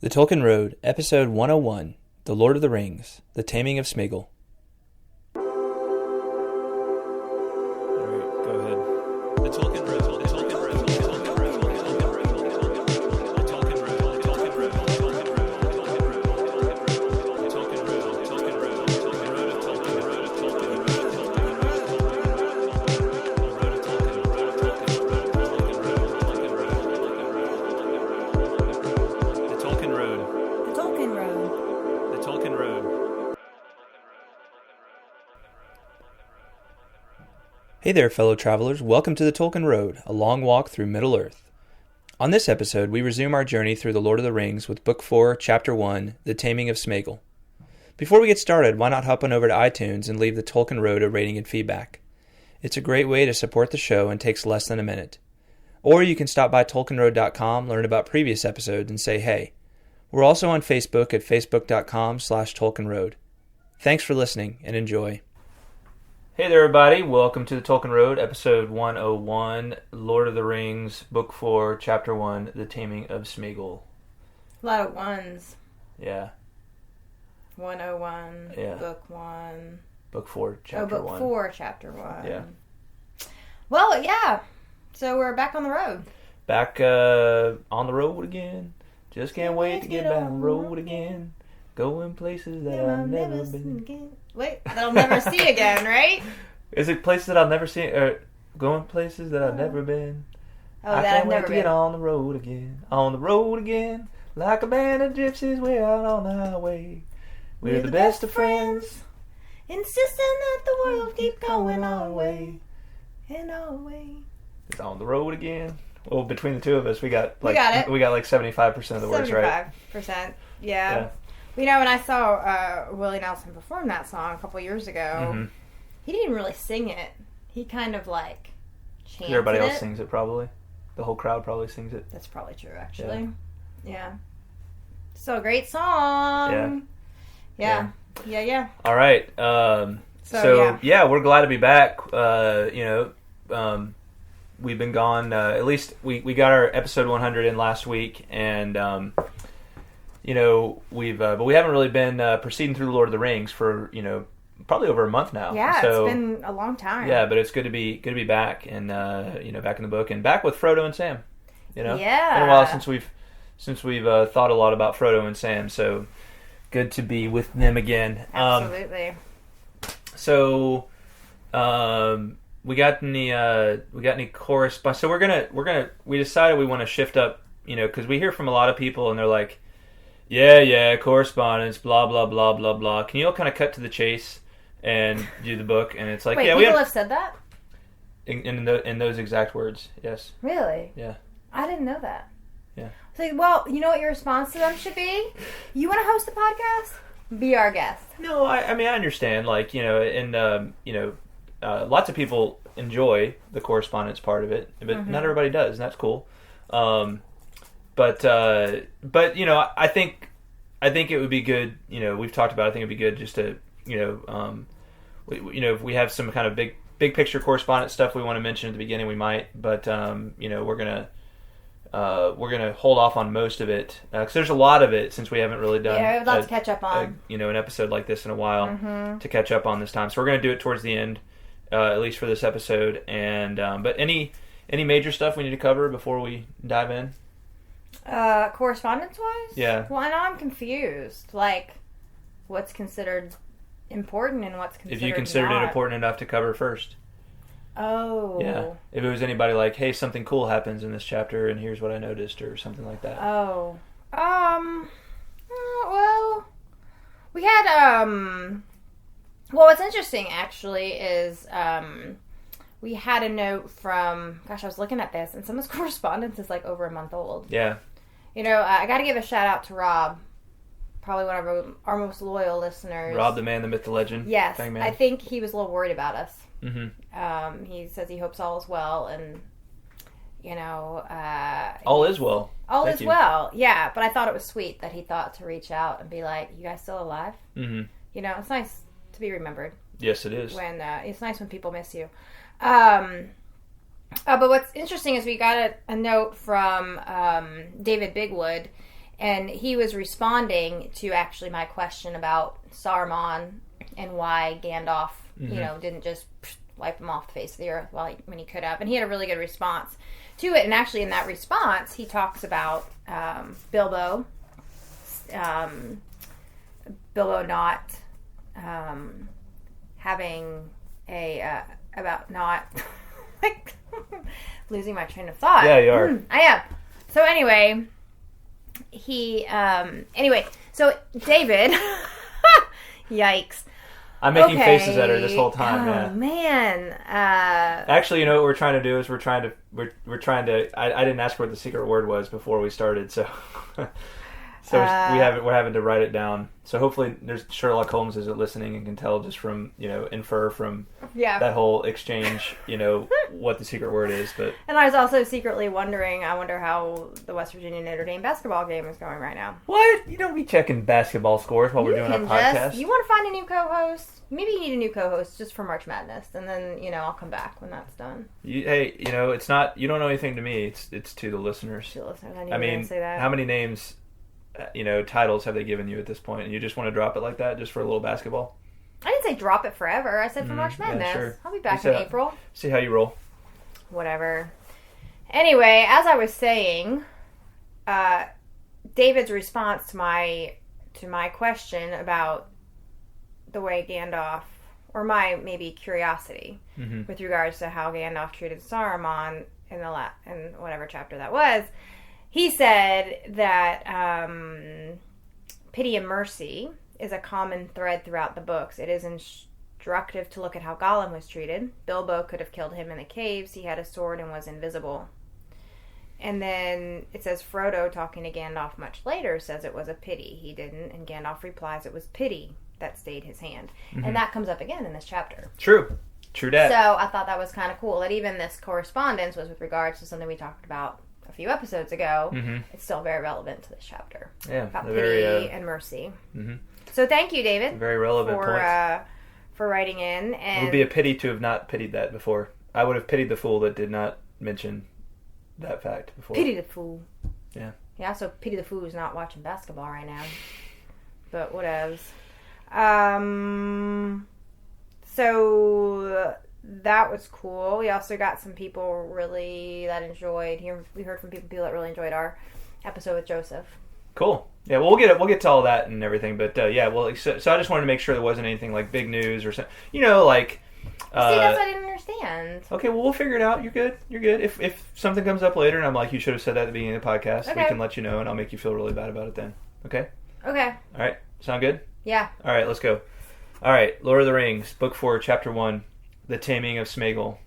The Tolkien Road, Episode 101, The Lord of the Rings, The Taming of Sméagol. Alright, go ahead. The Tolkien Road, the Tolkien Road, the Tolkien Road, the Tolkien Road, the Tolkien Road, the Tolkien Road, the Tolkien Road, the Tolkien Road, the Tolkien Road, the Tolkien Road, the Tolkien Road, the Tolkien Road, the Tolkien Road, Hey there, fellow travelers. Welcome to the Tolkien Road, a long walk through Middle-earth. On this episode, we resume our journey through The Lord of the Rings with Book 4, Chapter 1, The Taming of Sméagol. Before we get started, why not hop on over to iTunes and leave the Tolkien Road a rating and feedback? It's a great way to support the show and takes less than a minute. Or you can stop by TolkienRoad.com, learn about previous episodes, and say hey. We're also on Facebook at facebook.com/TolkienRoad. Thanks for listening, and enjoy. Hey there, everybody. Welcome to the Tolkien Road, episode 101, Lord of the Rings, Book 4, Chapter 1, The Taming of Sméagol. A lot of ones. Yeah. 101, yeah. Book 1. Book 4, Chapter 1. Book 4, Chapter 1. Yeah. Well, yeah. So we're back on the road. Back on the road again. Just can't wait to get back on the road again. Going places that I've never been. Again. Wait, that I'll never see again, right? Is it places that I'll never see? Or going places that I've never been? Oh, I that can't I've wait never to been. get on the road again. On the road again. Like a band of gypsies, we're out on the highway. We're the best of friends. Insisting that the world keep going our way. And our way. It's on the road again. Well, between the two of us, we got like 75% of the words right. 75%. Yeah. You know, when I saw Willie Nelson perform that song a couple years ago, he didn't really sing it. He kind of like chanted it. Everybody else sings it probably. The whole crowd probably sings it. That's probably true, actually. Yeah. So, great song. Yeah. All right. So we're glad to be back. We've been gone. At least we got our episode 100 in last week, and but we haven't really been proceeding through the Lord of the Rings for probably over a month now. Yeah, so, it's been a long time. Yeah, but it's good to be back and back in the book and back with Frodo and Sam. Yeah, been a while since we've thought a lot about Frodo and Sam. So good to be with them again. Absolutely. We got any correspondence? So we decided we want to shift up, because we hear from a lot of people and they're like, yeah, correspondence, blah blah blah blah blah. Can you all kind of cut to the chase and do the book? And it's like, wait, people have said that in those exact words. Yes. Really? Yeah. I didn't know that. Yeah. So, well, you know what your response to them should be? You want to host a podcast? Be our guest. No, I mean I understand. Lots of people enjoy the correspondence part of it, but not everybody does, and that's cool. But I think it would be good. We've talked about. I think it'd be good just to if we have some kind of big picture correspondence stuff we want to mention at the beginning, we might. But we're gonna hold off on most of it because there's a lot of it since we haven't really done. Yeah, we'd love to catch up on. An episode like this in a while to catch up on this time. So we're gonna do it towards the end, at least for this episode. And but any major stuff we need to cover before we dive in? Correspondence-wise? Yeah. Well, I know I'm confused. Like, what's considered important and what's considered if you considered not. it important enough to cover first. Oh. Yeah. If it was anybody like, hey, something cool happens in this chapter and here's what I noticed or something like that. Oh. Well, we had, well, what's interesting, actually, is, we had a note from, I was looking at this, and some of this correspondence is, like, over a month old. Yeah. I gotta give a shout-out to Rob, probably one of our most loyal listeners. Rob, the man, the myth, the legend. Yes. Bang, man. I think he was a little worried about us. Mm-hmm. He says he hopes all is well, and, all is well. All Thank is you. well, yeah, but I thought it was sweet that he thought to reach out and be like, you guys still alive? Mm-hmm. It's nice to be remembered. Yes, it is. When it's nice when people miss you. But what's interesting is we got a note from David Bigwood, And he was responding to actually my question about Saruman and why Gandalf, didn't just wipe him off the face of the earth when he could have. And he had a really good response to it. And actually in that response, he talks about Bilbo not having about not like losing my train of thought. Yeah, you are. I am. So anyway, so David, yikes. I'm making faces at her this whole time. Oh man. Actually, what we're trying to do is we're trying to. I didn't ask what the secret word was before we started, so. We're having to write it down. So hopefully, there's Sherlock Holmes is listening and can tell just from infer from that whole exchange what the secret word is. But and I was also secretly wondering. I wonder how the West Virginia Notre Dame basketball game is going right now. What? You don't be checking basketball scores while we're doing our podcast. You want to find a new co-host? Maybe you need a new co-host just for March Madness, and then I'll come back when that's done. It's not. You don't know anything to me. It's to the listeners. To the listeners, I mean, say that. How many names? Titles have they given you at this point, and you just want to drop it like that just for a little basketball? I didn't say drop it forever. I said for March Madness. Sure. I'll be back in April. See how you roll. Whatever. Anyway, as I was saying, David's response to my question about the way Gandalf, or my maybe curiosity with regards to how Gandalf treated Saruman in whatever chapter that was. He said that pity and mercy is a common thread throughout the books. It is instructive to look at how Gollum was treated. Bilbo could have killed him in the caves. He had a sword and was invisible. And then it says Frodo, talking to Gandalf much later, says it was a pity. He didn't. And Gandalf replies it was pity that stayed his hand. And that comes up again in this chapter. True that. So I thought that was kind of cool that even this correspondence was with regards to something we talked about a few episodes ago. It's still very relevant to this chapter. Yeah, about pity and mercy. So thank you, David. Very relevant for writing in. And it would be a pity to have not pitied that before. I would have pitied the fool that did not mention that fact before. Pity the fool. Yeah. Yeah. So pity the fool who's not watching basketball right now. But whatevs. So that was cool. We also got some people that enjoyed. We heard from people that really enjoyed our episode with Joseph. Cool. Yeah, well, we'll get to all that and everything. But so I just wanted to make sure there wasn't anything like big news or something. See, that's what I didn't understand. Okay, well, we'll figure it out. You're good. If something comes up later and I'm like, you should have said that at the beginning of the podcast, we can let you know and I'll make you feel really bad about it then. Okay? Okay. All right. Sound good? Yeah. All right, let's go. All right, Lord of the Rings, Book 4, Chapter 1, The Taming of Sméagol.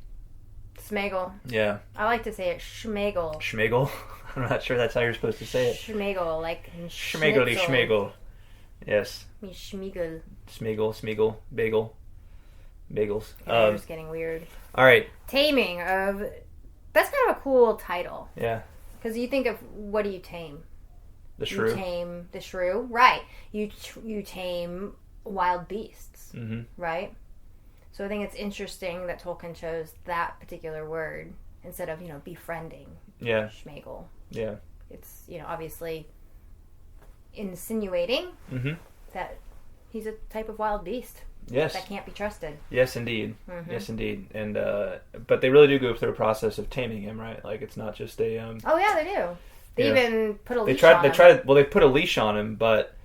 Sméagol. Yeah. I like to say it Sméagol. Sméagol? I'm not sure that's how you're supposed to say it. Sméagol, like Sméagol. Sméagol. Yes. Sméagol. Sméagol. Bagel. Bagels. Yeah, it's getting weird. All right. Taming of... That's kind of a cool title. Yeah. Because you think of, what do you tame? The shrew. You tame the shrew. Right. You tame wild beasts. Right? So I think it's interesting that Tolkien chose that particular word instead of, befriending. Yeah. Sméagol. Yeah. It's, obviously insinuating that he's a type of wild beast. Yes. That can't be trusted. Yes, indeed. Yes, indeed. And but they really do go through a process of taming him, right? Like it's not just a. Oh yeah, they do. They even put a leash on him. They put a leash on him, but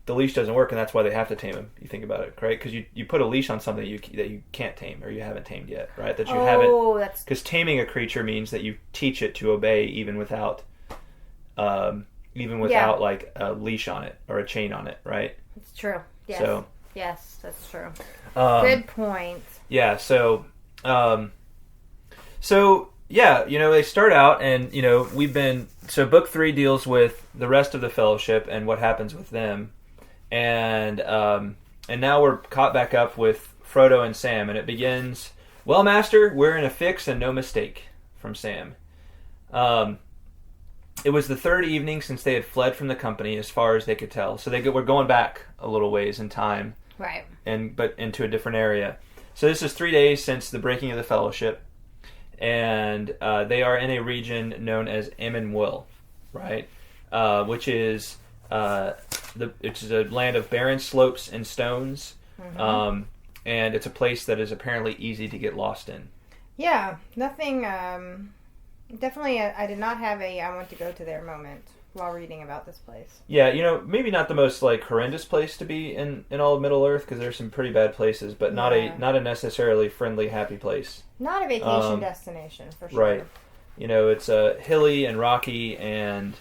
the leash doesn't work, and that's why they have to tame him. You think about it, right? Because you put a leash on something that you can't tame or you haven't tamed yet, right? That you haven't. Oh, that's because taming a creature means that you teach it to obey even without like a leash on it or a chain on it, right? It's true. Yes. So. Yes, that's true. Good point. Yeah. So they start out, and book 3 deals with the rest of the Fellowship and what happens with them. And now we're caught back up with Frodo and Sam, and it begins, "Well, Master, we're in a fix and no mistake," from Sam. It was the third evening since they had fled from the company, as far as they could tell. So we're going back a little ways in time, right? But into a different area. So this is 3 days since the breaking of the Fellowship, and they are in a region known as Amon-Will, right? which is it's a land of barren slopes and stones, and it's a place that is apparently easy to get lost in. Yeah, nothing. Definitely, I did not have a I want to go to there moment while reading about this place. Yeah, maybe not the most like horrendous place to be in all of Middle Earth, because there's some pretty bad places, but not a necessarily friendly, happy place. Not a vacation destination for sure. Right. It's hilly and rocky and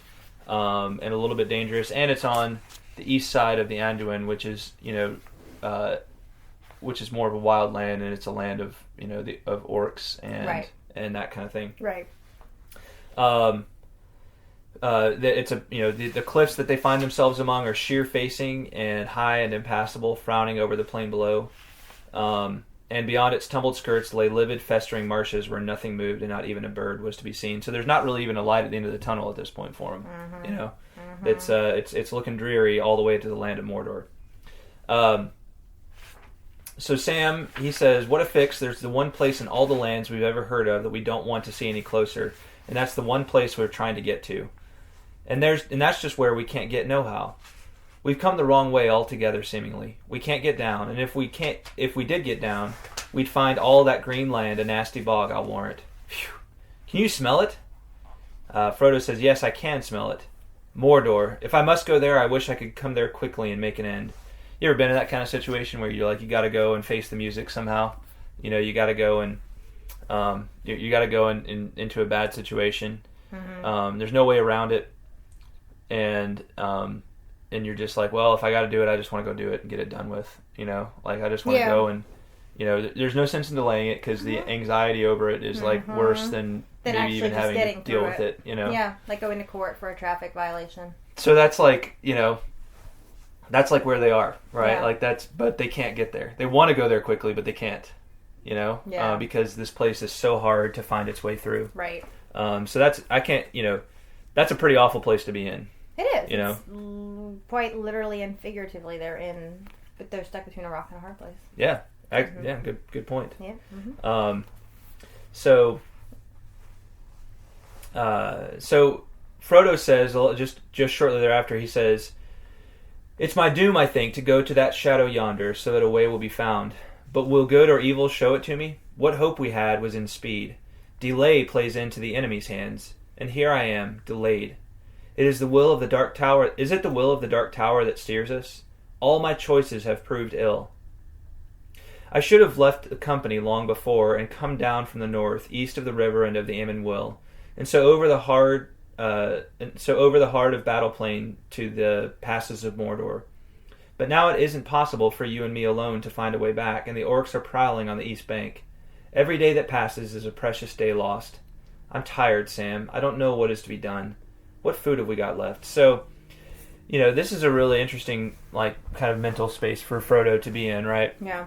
a little bit dangerous, and it's on the east side of the Anduin, which is more of a wild land, and it's a land of of orcs and that kind of thing. Right. The cliffs that they find themselves among are sheer facing and high and impassable, frowning over the plain below. And beyond its tumbled skirts lay livid, festering marshes where nothing moved and not even a bird was to be seen. So there's not really even a light at the end of the tunnel at this point for them. It's looking dreary all the way to the land of Mordor. So Sam, he says, what a fix. There's the one place in all the lands we've ever heard of that we don't want to see any closer. And that's the one place we're trying to get to. And that's just where we can't get no-how. We've come the wrong way altogether, seemingly. We can't get down, and if we did get down, we'd find all that green land a nasty bog, I'll warrant. Phew. Can you smell it? Frodo says, yes, I can smell it. Mordor. If I must go there, I wish I could come there quickly and make an end. You ever been in that kind of situation where you're like, you gotta go and face the music somehow? You gotta go and you gotta go into a bad situation. There's no way around it. And you're just like, well, if I got to do it, I just want to go do it and get it done with. I just want to go and, there's no sense in delaying it because the anxiety over it is like worse than maybe even having to deal with it. Yeah, like going to court for a traffic violation. So that's like, that's like where they are, right? Yeah. Like but they can't get there. They want to go there quickly, but they can't. Because this place is so hard to find its way through. Right. So that's a pretty awful place to be in. It is. It's quite literally and figuratively but they're stuck between a rock and a hard place. Yeah. Yeah, good point. Yeah. So Frodo says, just shortly thereafter, he says, it's my doom, I think, to go to that shadow yonder, so that a way will be found. But will good or evil show it to me? What hope we had was in speed. Delay plays into the enemy's hands, and here I am, delayed. Is it the will of the Dark Tower that steers us? All my choices have proved ill. I should have left the company long before and come down from the north, east of the river and of the Emyn Will, and so over the hard of battle plain to the passes of Mordor. But now it isn't possible for you and me alone to find a way back, and the orcs are prowling on the east bank. Every day that passes is a precious day lost. I'm tired, Sam. I don't know what is to be done. What food have we got left? So, this is a really interesting, kind of mental space for Frodo to be in, right? Yeah.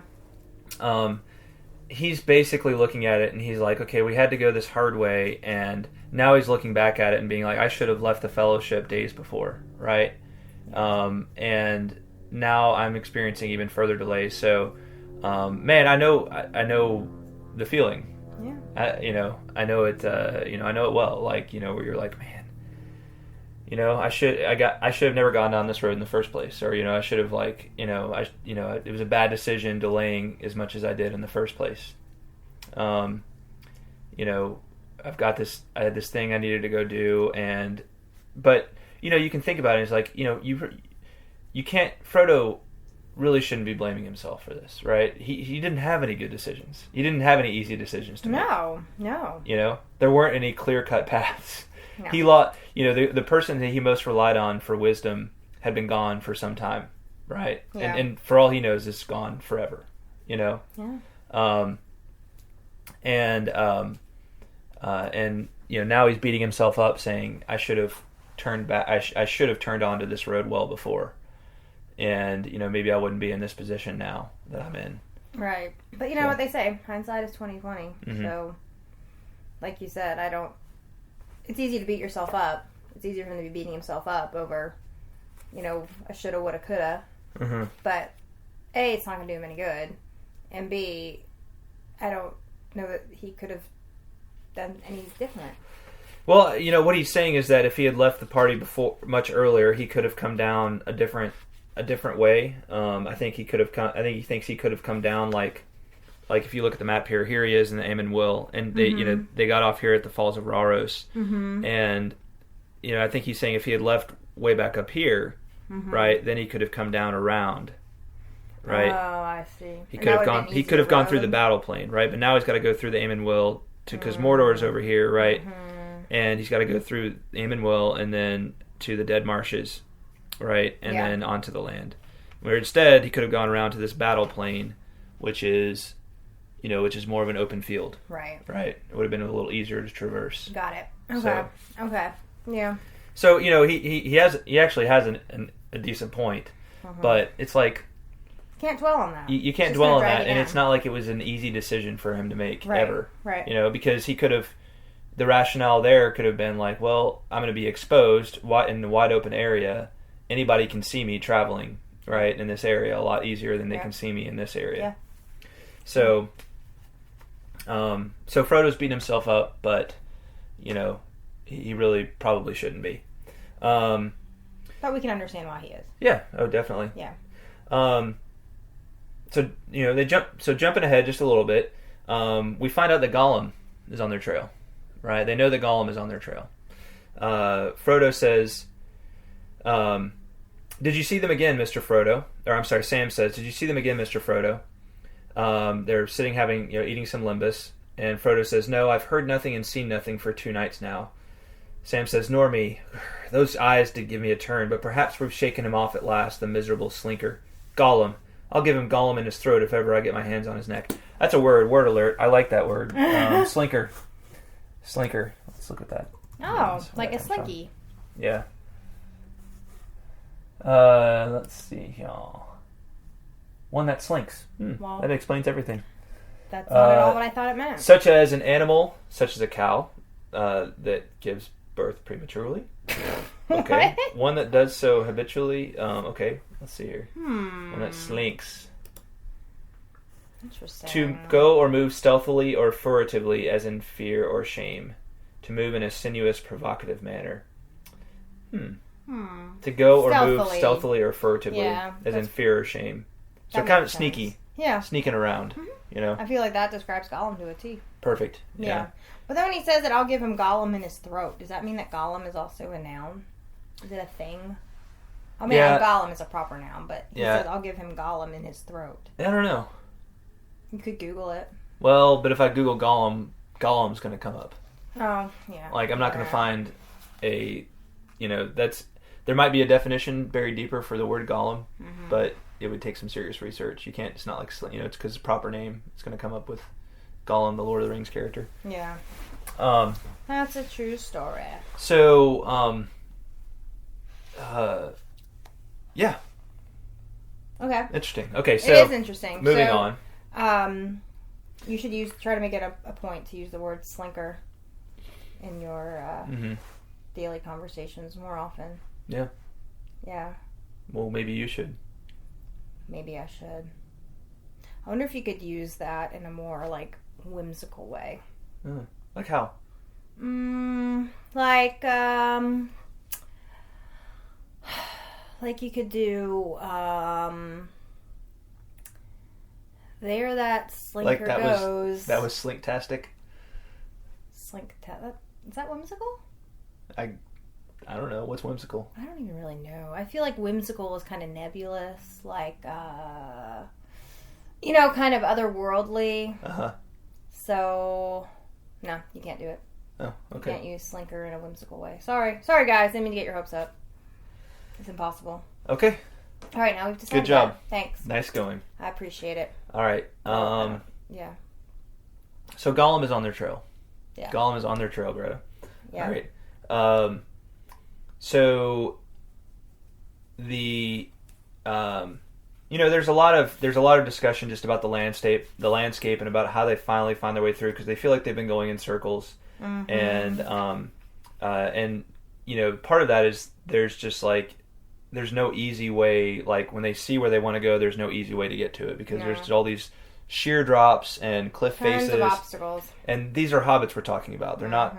He's basically looking at it and he's like, okay, we had to go this hard way, and now he's looking back at it and being like, I should have left the Fellowship days before, right? And now I'm experiencing even further delays. So, man, I know the feeling. Yeah. I know it. I know it well. Where you're like, man, I should have never gone down this road in the first place, or I should have it was a bad decision delaying as much as I did in the first place. I had this thing I needed to go do, but you can think about it. It's like you can't. Frodo really shouldn't be blaming himself for this, right? He didn't have any good decisions. He didn't have any easy decisions to make. No. There weren't any clear-cut paths. No. He lost. The person that he most relied on for wisdom had been gone for some time, right? Yeah. And for all he knows, it's gone forever. Yeah. Now he's beating himself up, saying, "I should have turned back. I should have turned onto this road well before." And maybe I wouldn't be in this position now that I'm in. Right, but you know what they say: hindsight is 20/20. Mm-hmm. So, like you said, it's easy to beat yourself up. It's easier for him to be beating himself up over, a shoulda, woulda, coulda. Mm-hmm. But A, it's not going to do him any good, and B, I don't know that he could have done any different. Well, what he's saying is that if he had left the party much earlier, he could have come down a different way. I think he thinks he could have come down like if you look at the map here he is in the Amon Will, and they they got off here at the Falls of Raros, and I think he's saying if he had left way back up here, right, then he could have come down around. Right. Oh, I see. He could have gone. He could have gone through the battle plain, right? But now he's got to go through the Amon Will because Mordor's over here, right? And he's got to go through Amon Will and then to the Dead Marshes, right? And then onto the land. Where instead he could have gone around to this battle plain, which is more of an open field. Right. Right. It would have been a little easier to traverse. Got it. Okay. Okay. Yeah. So he actually has a decent point, but it's like. Can't dwell on that. You can't dwell on that, and it's not like it was an easy decision for him to make ever. Right. Because he could have, the rationale there could have been like, well, I'm going to be exposed in a wide open area. Anybody can see me traveling, right, in this area a lot easier than they can see me in this area. Yeah. So Frodo's beating himself up, but he really probably shouldn't be. But we can understand why he is. Yeah. Oh, definitely. Yeah. So they jump. So jumping ahead just a little bit, we find out that Gollum is on their trail. Right? They know that Gollum is on their trail. Frodo says, "Did you see them again, Mr. Frodo?" Or I'm sorry, Sam says, "Did you see them again, Mr. Frodo?" They're sitting eating some limbus, and Frodo says, "No, I've heard nothing and seen nothing for 2 nights now." Sam says, "Nor me. Those eyes did give me a turn, but perhaps we've shaken him off at last, the miserable slinker. Gollum. I'll give him Gollum in his throat if ever I get my hands on his neck." That's a word alert. I like that word. Slinker. Let's look at that. Oh, like a slinky. Yeah. Let's see, y'all. One that slinks. Well, that explains everything. That's not at all what I thought it meant. Such as an animal, such as a cow, that gives birth prematurely. Okay. One that does so habitually. Okay, let's see here. One that slinks. Interesting. To go or move stealthily or furtively, as in fear or shame. To move in a sinuous, provocative manner. To go or move stealthily or furtively, as in fear or shame. So kind of sneaky. Yeah. Sneaking around. I feel like that describes Gollum to a T. Perfect. Yeah. But then when he says that I'll give him Gollum in his throat, does that mean that Gollum is also a noun? Is it a thing? I mean, Gollum is a proper noun, but he says I'll give him Gollum in his throat. I don't know. You could Google it. Well, but if I Google Gollum, Gollum's going to come up. Oh, yeah. Like, I'm not going to find a, there might be a definition buried deeper for the word Gollum, but it would take some serious research. You can't, it's not like, it's because it's a proper name. It's going to come up with Gollum, the Lord of the Rings character. Yeah. That's a true story. So, yeah. Okay. Interesting. Okay, so it is interesting. Moving on. You should try to make it a point to use the word slinker in your daily conversations more often. Yeah. Yeah. Well, maybe you should. Maybe I should. I wonder if you could use that in a more whimsical way. Like how? Like you could do there that slinker goes. That was slinktastic. Is that whimsical? I don't know. What's whimsical? I don't even really know. I feel like whimsical is kind of nebulous, kind of otherworldly. So, no, you can't do it. Oh, okay. You can't use slinker in a whimsical way. Sorry guys. Didn't mean to get your hopes up. It's impossible. Okay. All right, now we've decided. Good job. That. Thanks. Nice going. I appreciate it. All right. Yeah. So Gollum is on their trail. Yeah. Gollum is on their trail, Greta. Yeah. All right. So the there's a lot of discussion just about the landscape, and about how they finally find their way through, because they feel like they've been going in circles, and part of that is there's no easy way. Like when they see where they want to go, there's no easy way to get to it, because there's all these sheer drops and cliff faces, of obstacles. And these are hobbits we're talking about. They're not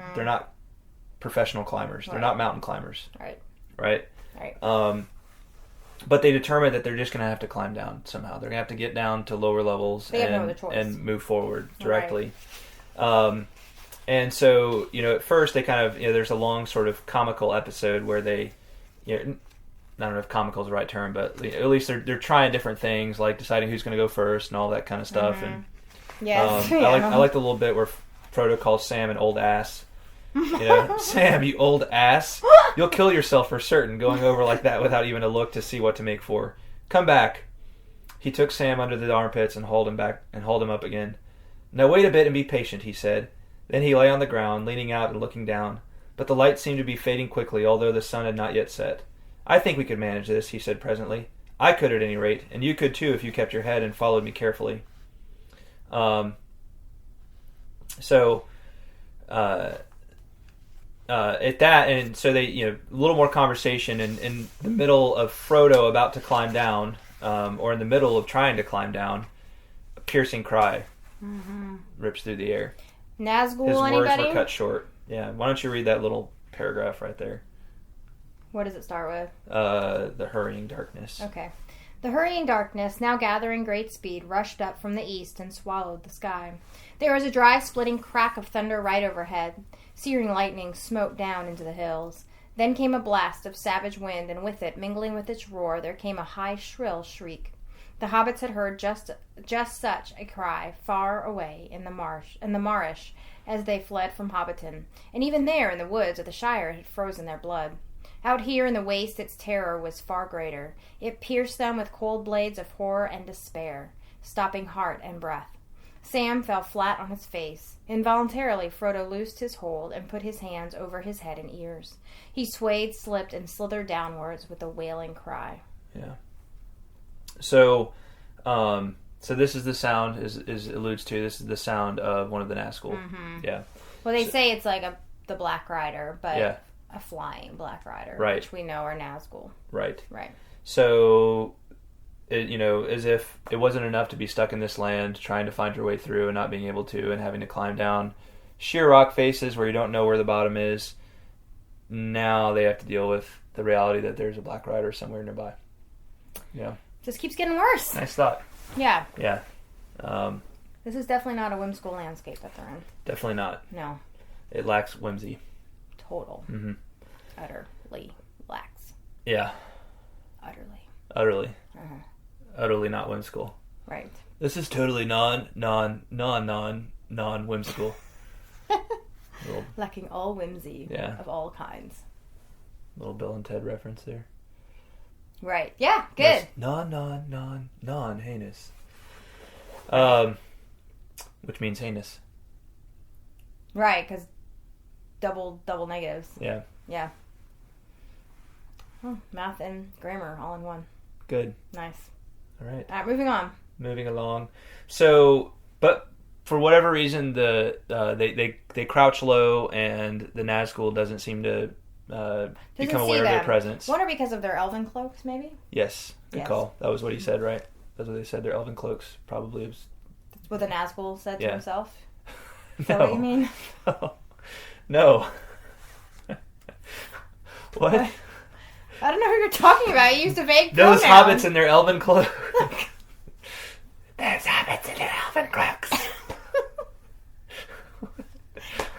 professional climbers. They're not mountain climbers. Right. Right? Right. But they determined that they're just going to have to climb down somehow. They're going to have to get down to lower levels and move forward directly. Right. And so, at first they kind of, there's a long sort of comical episode where they, I don't know if comical is the right term, but at least they're trying different things, like deciding who's going to go first and all that kind of stuff. And yes, I like the little bit where Frodo calls Sam an old ass. Sam, you old ass. You'll kill yourself for certain going over like that without even a look to see what to make for. Come back. He took Sam under the armpits and hauled him up again. Now wait a bit and be patient, he said. Then he lay on the ground, leaning out and looking down. But the light seemed to be fading quickly, although the sun had not yet set. I think we could manage this, he said presently. I could at any rate, and you could too if you kept your head and followed me carefully. At that, and so they, a little more conversation in the middle of Frodo about to climb down, or in the middle of trying to climb down, a piercing cry rips through the air. Nazgul, His anybody? words were cut short. Yeah, why don't you read that little paragraph right there? What does it start with? The hurrying darkness. Okay. The hurrying darkness, now gathering great speed, rushed up from the east and swallowed the sky. There was a dry, splitting crack of thunder right overhead. Searing lightning smote down into the hills. Then came a blast of savage wind, and with it, mingling with its roar, there came a high, shrill shriek. The hobbits had heard just such a cry far away in the marsh as they fled from Hobbiton, and even there in the woods of the Shire it had frozen their blood. Out here in the waste its terror was far greater. It pierced them with cold blades of horror and despair, stopping heart and breath. Sam fell flat on his face. Involuntarily, Frodo loosed his hold and put his hands over his head and ears. He swayed, slipped, and slithered downwards with a wailing cry. Yeah. So this is the sound, as alludes to, this is the sound of one of the Nazgul. Mm-hmm. Yeah. Well, they say it's like the Black Rider, but a flying Black Rider, right, which we know are Nazgul. Right. Right. So, as if it wasn't enough to be stuck in this land, trying to find your way through and not being able to, and having to climb down sheer rock faces where you don't know where the bottom is. Now they have to deal with the reality that there's a Black Rider somewhere nearby. Yeah. Just keeps getting worse. Nice thought. Yeah. Yeah. This is definitely not a whimsical landscape that they're in. Definitely not. No. It lacks whimsy. Total. Mm-hmm. Utterly lacks. Yeah. Utterly. Uh-huh. Utterly not whimsical. Right. This is totally non-whimsical. Lacking all whimsy of all kinds. Little Bill and Ted reference there. Right. Yeah, good. Non-heinous. Which means heinous. Right, because double negatives. Yeah. Yeah. Oh, math and grammar all in one. Good. Nice. All right. Moving on. Moving along. So, but for whatever reason, they crouch low, and the Nazgul doesn't seem to become aware of their presence. Wonder because of their elven cloaks, maybe? Yes. Good call. That was what he said, right? That's what they said. Their elven cloaks probably was. That's what the Nazgul said to himself? Is that what you mean? No. What? I don't know who you're talking about. You used a vague pronoun. Those hobbits in their elven cloaks. There's hobbits in their elven cloaks.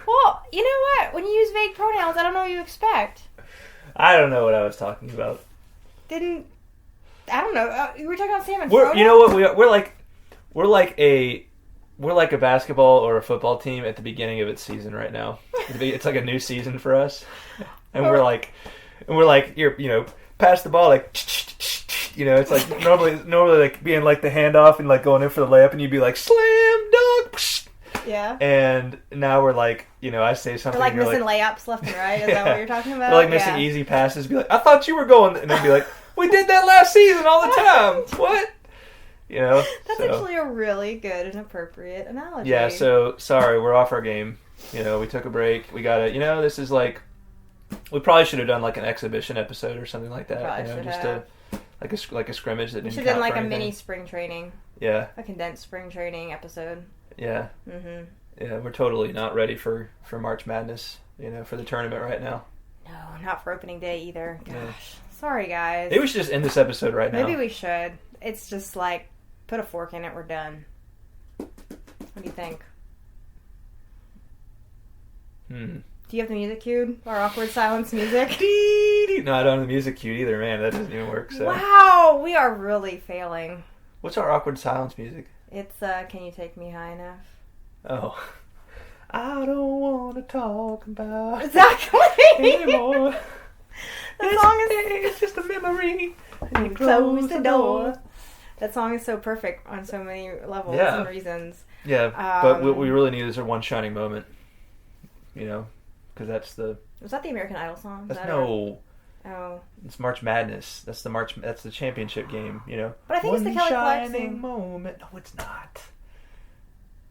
Well, you know what? When you use vague pronouns, I don't know what you expect. I don't know what I was talking about. I don't know. You were talking about Sam and Frodo? You know what? We're like a basketball or a football team at the beginning of its season right now. It's like a new season for us, and we're like, you're pass the ball like, it's like normally like being like the handoff and like going in for the layup, and you'd be like slam dunk. Yeah. And now we're like, I say something. We're like missing layups left and right. Is that what you're talking about? We're like missing easy passes. Be like, I thought you were going, and then be like, we did that last season all the time. What? That's actually a really good and appropriate analogy. Yeah. So sorry, we're off our game. We took a break. We gotta. This is like, we probably should have done like an exhibition episode or something like that. Probably just have. like a scrimmage that didn't should count have done like for a anything. mini spring training. Yeah. A condensed spring training episode. Yeah. Mm-hmm. Yeah, we're totally not ready for March Madness for the tournament right now. No, not for opening day either. Gosh. Yeah. Sorry, guys. Maybe we should just end this episode right now. Maybe we should. It's just like, put a fork in it, we're done. What do you think? Do you have the music cued? Our awkward silence music? No, I don't have the music cued either, man. That doesn't even work. So. Wow, we are really failing. What's our awkward silence music? It's, Can You Take Me High Enough? Oh. I don't want to talk about Exactly. anymore. That song is... It's just a memory. And you close the door. That song is so perfect on so many levels and reasons. Yeah, but what we really need is a one shining moment. Because that's the... Was that the American Idol song? No. Oh. It's March Madness. That's the championship game, But I think it's the Kelly Clarkson. One shining moment. No, it's not.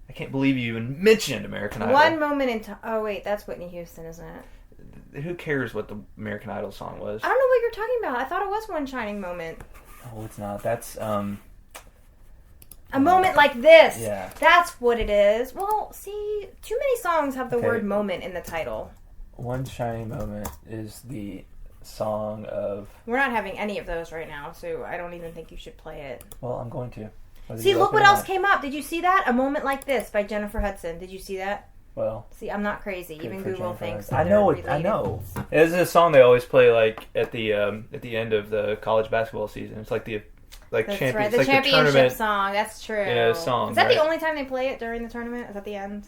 I can't believe you even mentioned American Idol. One moment in time. Oh, wait, that's Whitney Houston, isn't it? Who cares what the American Idol song was? I don't know what you're talking about. I thought it was One Shining Moment. No, it's not. That's, A moment like this. Yeah. That's what it is. Well, see, too many songs have the word moment in the title. One Shining Moment is the song of... We're not having any of those right now, so I don't even think you should play it. Well, I'm going to. See, look what else came up. Did you see that? A Moment Like This by Jennifer Hudson. Did you see that? Well... See, I'm not crazy. Even Google thinks I know. It's a song they always play, like, at the end of the college basketball season. It's like the... That's right. The championship song. That's true. Yeah, song. Is that the only time they play it during the tournament? Is that the end?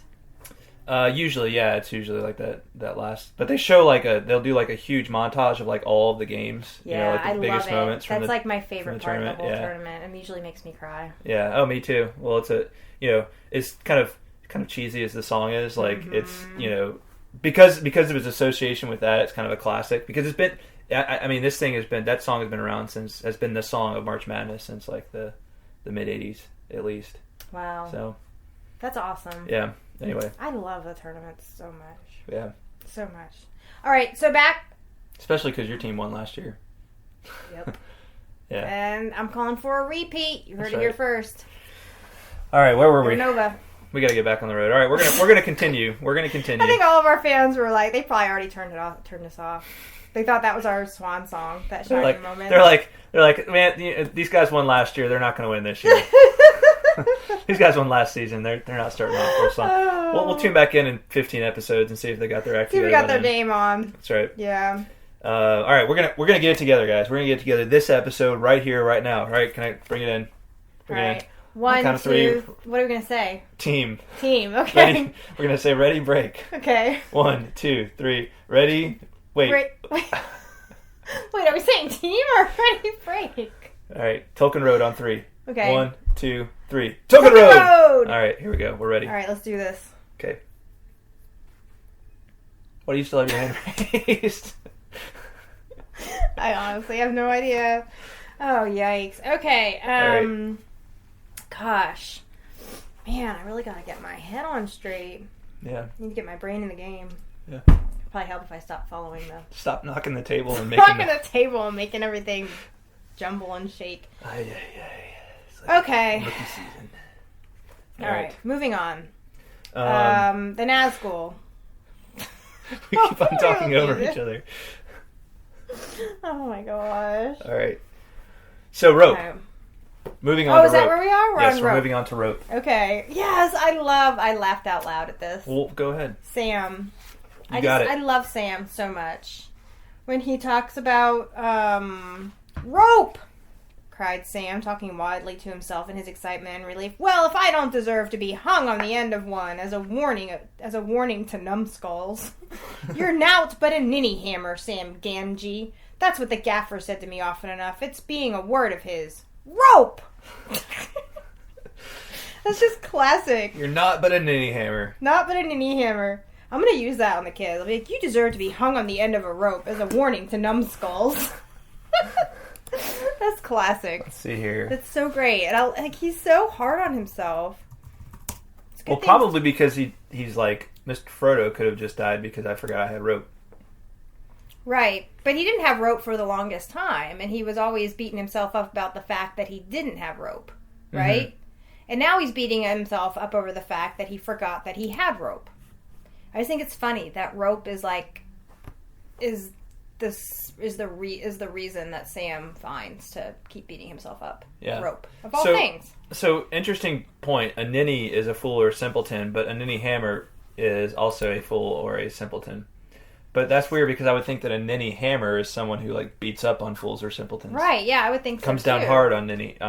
Usually, yeah. It's usually like that last. But they show they'll do like a huge montage of like all of the games. Yeah, like the I biggest love it. moments from That's like my favorite part of the whole yeah. tournament. It usually makes me cry. Yeah. Oh, me too. Well, it's it's kind of cheesy as the song is. Like it's because of its association with that, it's kind of a classic. Because it's been. I mean, that song has been around has been the song of March Madness since like the mid '80s at least. Wow. So that's awesome. Yeah. Anyway, I love the tournament so much. Yeah. So much. All right, so back. Especially because your team won last year. Yep. Yeah. And I'm calling for a repeat. You heard it here first. All right, where were we? Nova. We got to get back on the road. All right, we're gonna continue. We're gonna continue. I think all of our fans were like, they probably already turned us off. They thought that was our swan song, that shining moment. They're like, man, these guys won last year. They're not going to win this year. These guys won last season. They're not starting off for a song. We'll tune back in 15 episodes and see if they got their act together. See if we got their game on. That's right. Yeah. All right, we're gonna get it together, guys. We're gonna get it together this episode right here, right now. All right, can I bring it in? All right. One, count of two. three. What are we gonna say? Team. Okay. Ready? We're gonna say ready, break. Okay. 1, 2, 3. Ready. Wait. Wait, are we saying team or ready, break? All right, Tolkien Road on 3. Okay. 1, 2, 3. Tolkien Road! All right, here we go. We're ready. All right, let's do this. Okay. Why do you still have your hand raised? I honestly have no idea. Oh, yikes. Okay. Right. Gosh. Man, I really gotta get my head on straight. Yeah. I need to get my brain in the game. Yeah. Probably help if I stop following the... Stop knocking the table and making... Knocking the table and making everything jumble and shake. Like okay. rookie season. All right. Moving on. The Nazgul. We keep on talking over each other. Oh my gosh. All right. So, rope. Okay. Moving on to rope. Oh, is that where we are? Yes, we're moving on to rope. Okay. Yes, I laughed out loud at this. Well, go ahead. Sam. I love Sam so much. When he talks about, rope! Cried Sam, talking wildly to himself in his excitement and relief. Well, if I don't deserve to be hung on the end of one as a warning to numbskulls. You're nowt but a ninny hammer, Sam Gamgee. That's what the gaffer said to me often enough. It's being a word of his. Rope! That's just classic. You're not but a ninny hammer. Not but a ninny hammer. I'm going to use that on the kids. I'll be like, you deserve to be hung on the end of a rope as a warning to numbskulls. That's classic. Let's see here. That's so great. And he's so hard on himself. Well, probably because he's like, Mr. Frodo could have just died because I forgot I had rope. Right. But he didn't have rope for the longest time, and he was always beating himself up about the fact that he didn't have rope. Right? Mm-hmm. And now he's beating himself up over the fact that he forgot that he had rope. I just think it's funny that rope is the reason that Sam finds to keep beating himself up. Yeah. Rope. Of all things. So, interesting point. A ninny is a fool or simpleton, but a ninny hammer is also a fool or a simpleton. But that's weird because I would think that a ninny hammer is someone who like beats up on fools or simpletons. Right, yeah, I would think so. Comes down hard on ninnies.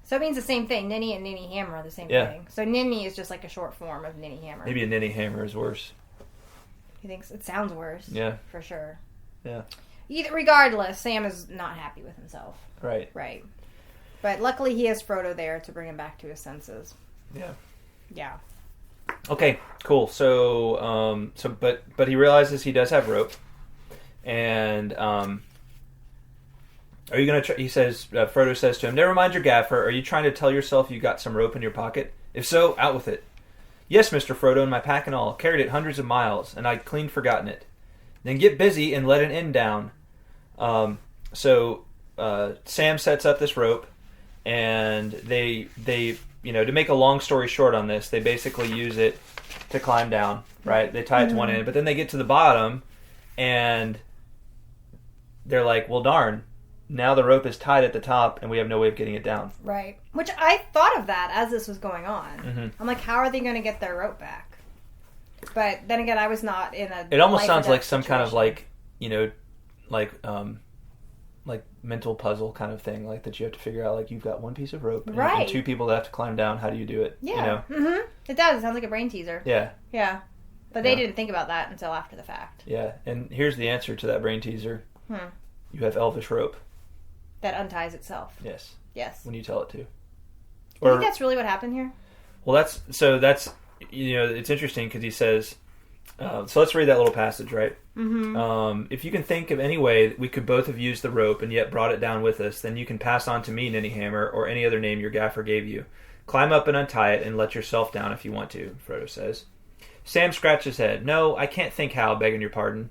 So it means the same thing. Ninny and ninny hammer are the same thing. So ninny is just like a short form of ninny hammer. Maybe a ninny hammer is worse. He thinks it sounds worse. Yeah. For sure. Yeah. Regardless, Sam is not happy with himself. Right. Right. But luckily he has Frodo there to bring him back to his senses. Yeah. Yeah. Okay, cool. So, but he realizes he does have rope, and are you gonna? He says, Frodo says to him, "Never mind your gaffer. Are you trying to tell yourself you got some rope in your pocket? If so, out with it." "Yes, Mr. Frodo, in my pack and all. Carried it hundreds of miles, and I'd clean forgotten it." "Then get busy and let an end down." So Sam sets up this rope, and they to make a long story short on this, they basically use it to climb down, right? They tie it to one end, but then they get to the bottom, and they're like, well, darn, now the rope is tied at the top, and we have no way of getting it down. Right. Which I thought of that as this was going on. Mm-hmm. I'm like, how are they going to get their rope back? But then again, I was not in a... It almost sounds like some situation. kind of like mental puzzle kind of thing, like that you have to figure out, like you've got one piece of rope and two people that have to climb down. How do you do it? Yeah. Mm-hmm. It does. It sounds like a brain teaser. Yeah. Yeah. But they didn't think about that until after the fact. Yeah. And here's the answer to that brain teaser. You have elvish rope. That unties itself. Yes. Yes. When you tell it to. Do you think that's really what happened here? Well, that's it's interesting because he says, so let's read that little passage, right? Mm-hmm. "If you can think of any way that we could both have used the rope and yet brought it down with us, then you can pass on to me, Ninnyhammer, or any other name your gaffer gave you. Climb up and untie it and let yourself down if you want to," Frodo says. Sam scratched his head. "No, I can't think how, begging your pardon.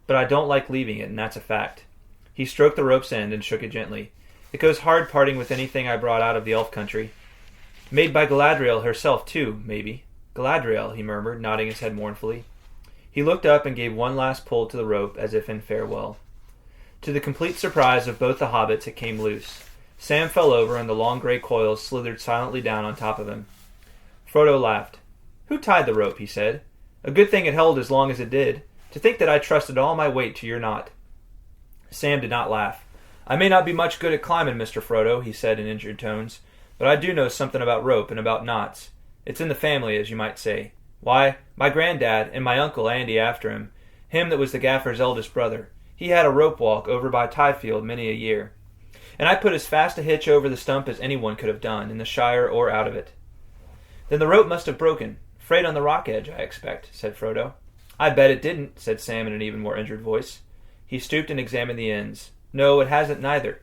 But I don't like leaving it, and that's a fact." He stroked the rope's end and shook it gently. "It goes hard parting with anything I brought out of the elf country. Made by Galadriel herself, too, maybe." "Galadriel," he murmured, nodding his head mournfully. He looked up and gave one last pull to the rope as if in farewell. To the complete surprise of both the hobbits, it came loose. Sam fell over and the long grey coils slithered silently down on top of him. Frodo laughed. "Who tied the rope?" he said. "A good thing it held as long as it did. To think that I trusted all my weight to your knot." Sam did not laugh. "I may not be much good at climbing, Mr. Frodo," he said in injured tones, "but I do know something about rope and about knots. It's in the family, as you might say. Why, my granddad, and my uncle Andy after him, him that was the gaffer's eldest brother, he had a rope walk over by Tyfield many a year. And I put as fast a hitch over the stump as anyone could have done, in the Shire or out of it." "Then the rope must have broken. Frayed on the rock edge, I expect," said Frodo. "I bet it didn't," said Sam in an even more injured voice. He stooped and examined the ends. "No, it hasn't neither.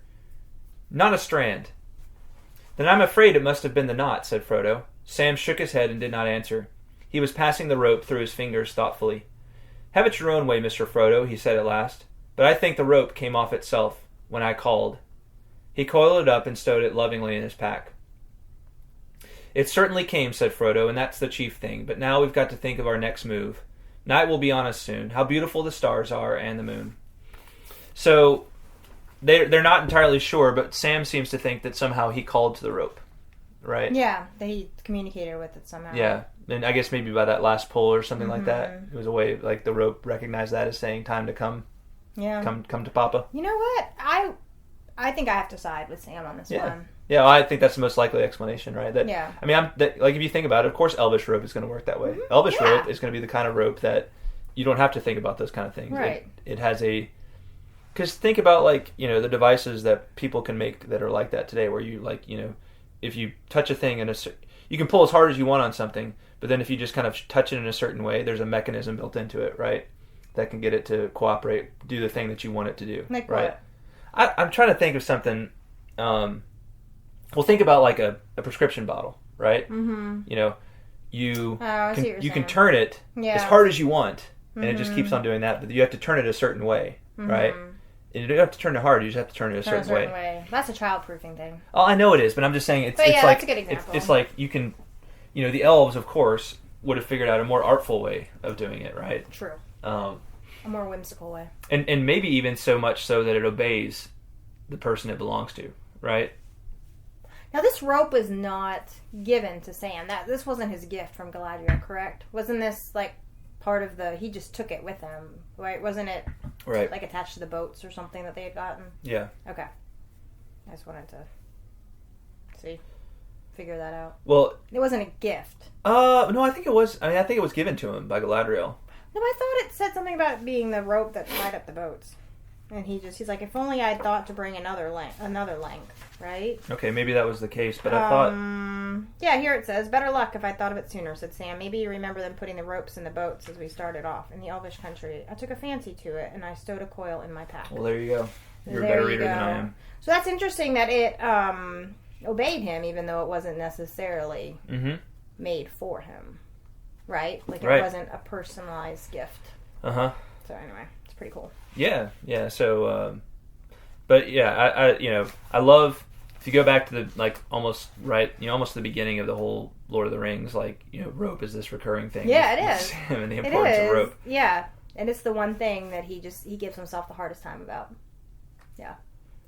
Not a strand." "Then I'm afraid it must have been the knot," said Frodo. Sam shook his head and did not answer. He was passing the rope through his fingers thoughtfully. "Have it your own way, Mr. Frodo," he said at last. "But I think the rope came off itself, when I called." He coiled it up and stowed it lovingly in his pack. "It certainly came," said Frodo, "and that's the chief thing. But now we've got to think of our next move. Night will be on us soon. How beautiful the stars are, and the moon." So, they're not entirely sure, but Sam seems to think that somehow he called to the rope. Right? Yeah, that he communicated with it somehow. Yeah, and I guess maybe by that last pull or something like that. It was a way, like the rope recognized that as saying, "Time to come. Yeah. Come to Papa." You know what? I think I have to side with Sam on this one. Yeah, well, I think that's the most likely explanation, right? That, yeah. I mean, like if you think about it, of course, elvish rope is going to work that way. Mm-hmm. Elvish rope is going to be the kind of rope that you don't have to think about those kind of things. Right. It has a... Because think about, like, the devices that people can make that are like that today, where you, like, if you touch a thing you can pull as hard as you want on something, but then if you just kind of touch it in a certain way, there's a mechanism built into it, right? That can get it to cooperate, do the thing that you want it to do. Like right? What? I'm trying to think of something. Well, think about like a prescription bottle, right? Mm-hmm. You can turn it as hard as you want, and it just keeps on doing that. But you have to turn it a certain way, right? And you don't have to turn it hard. You just have to turn it a certain way. That's a child-proofing thing. Oh, I know it is, but I'm just saying it's like that's a good example. It's like you can, the elves, of course, would have figured out a more artful way of doing it, right? True. A more whimsical way. And maybe even so much so that it obeys the person it belongs to, right? Now, this rope was not given to Sam. This wasn't his gift from Galadriel, correct? Wasn't this, like, part of the... He just took it with him, right? Wasn't it, right, like, attached to the boats or something that they had gotten? Yeah. Okay. I just wanted to figure that out. Well... It wasn't a gift. No, I think it was... I think it was given to him by Galadriel. No, I thought it said something about it being the rope that tied up the boats. And he's like, if only I'd thought to bring another length, right? Okay, maybe that was the case, but I thought... Yeah, here it says, better luck if I'd thought of it sooner, said Sam. Maybe you remember them putting the ropes in the boats as we started off. In the Elvish country, I took a fancy to it, and I stowed a coil in my pack. Well, there you go. You're a better reader than I am. So that's interesting that it obeyed him, even though it wasn't necessarily made for him, right? Like, it wasn't a personalized gift. Uh-huh. So anyway, it's pretty cool. Yeah. So, but yeah, I love, if you go back to the, like, almost the beginning of the whole Lord of the Rings, like, rope is this recurring thing. Yeah, it is. Sam and the importance of rope. Yeah. And it's the one thing that he gives himself the hardest time about. Yeah.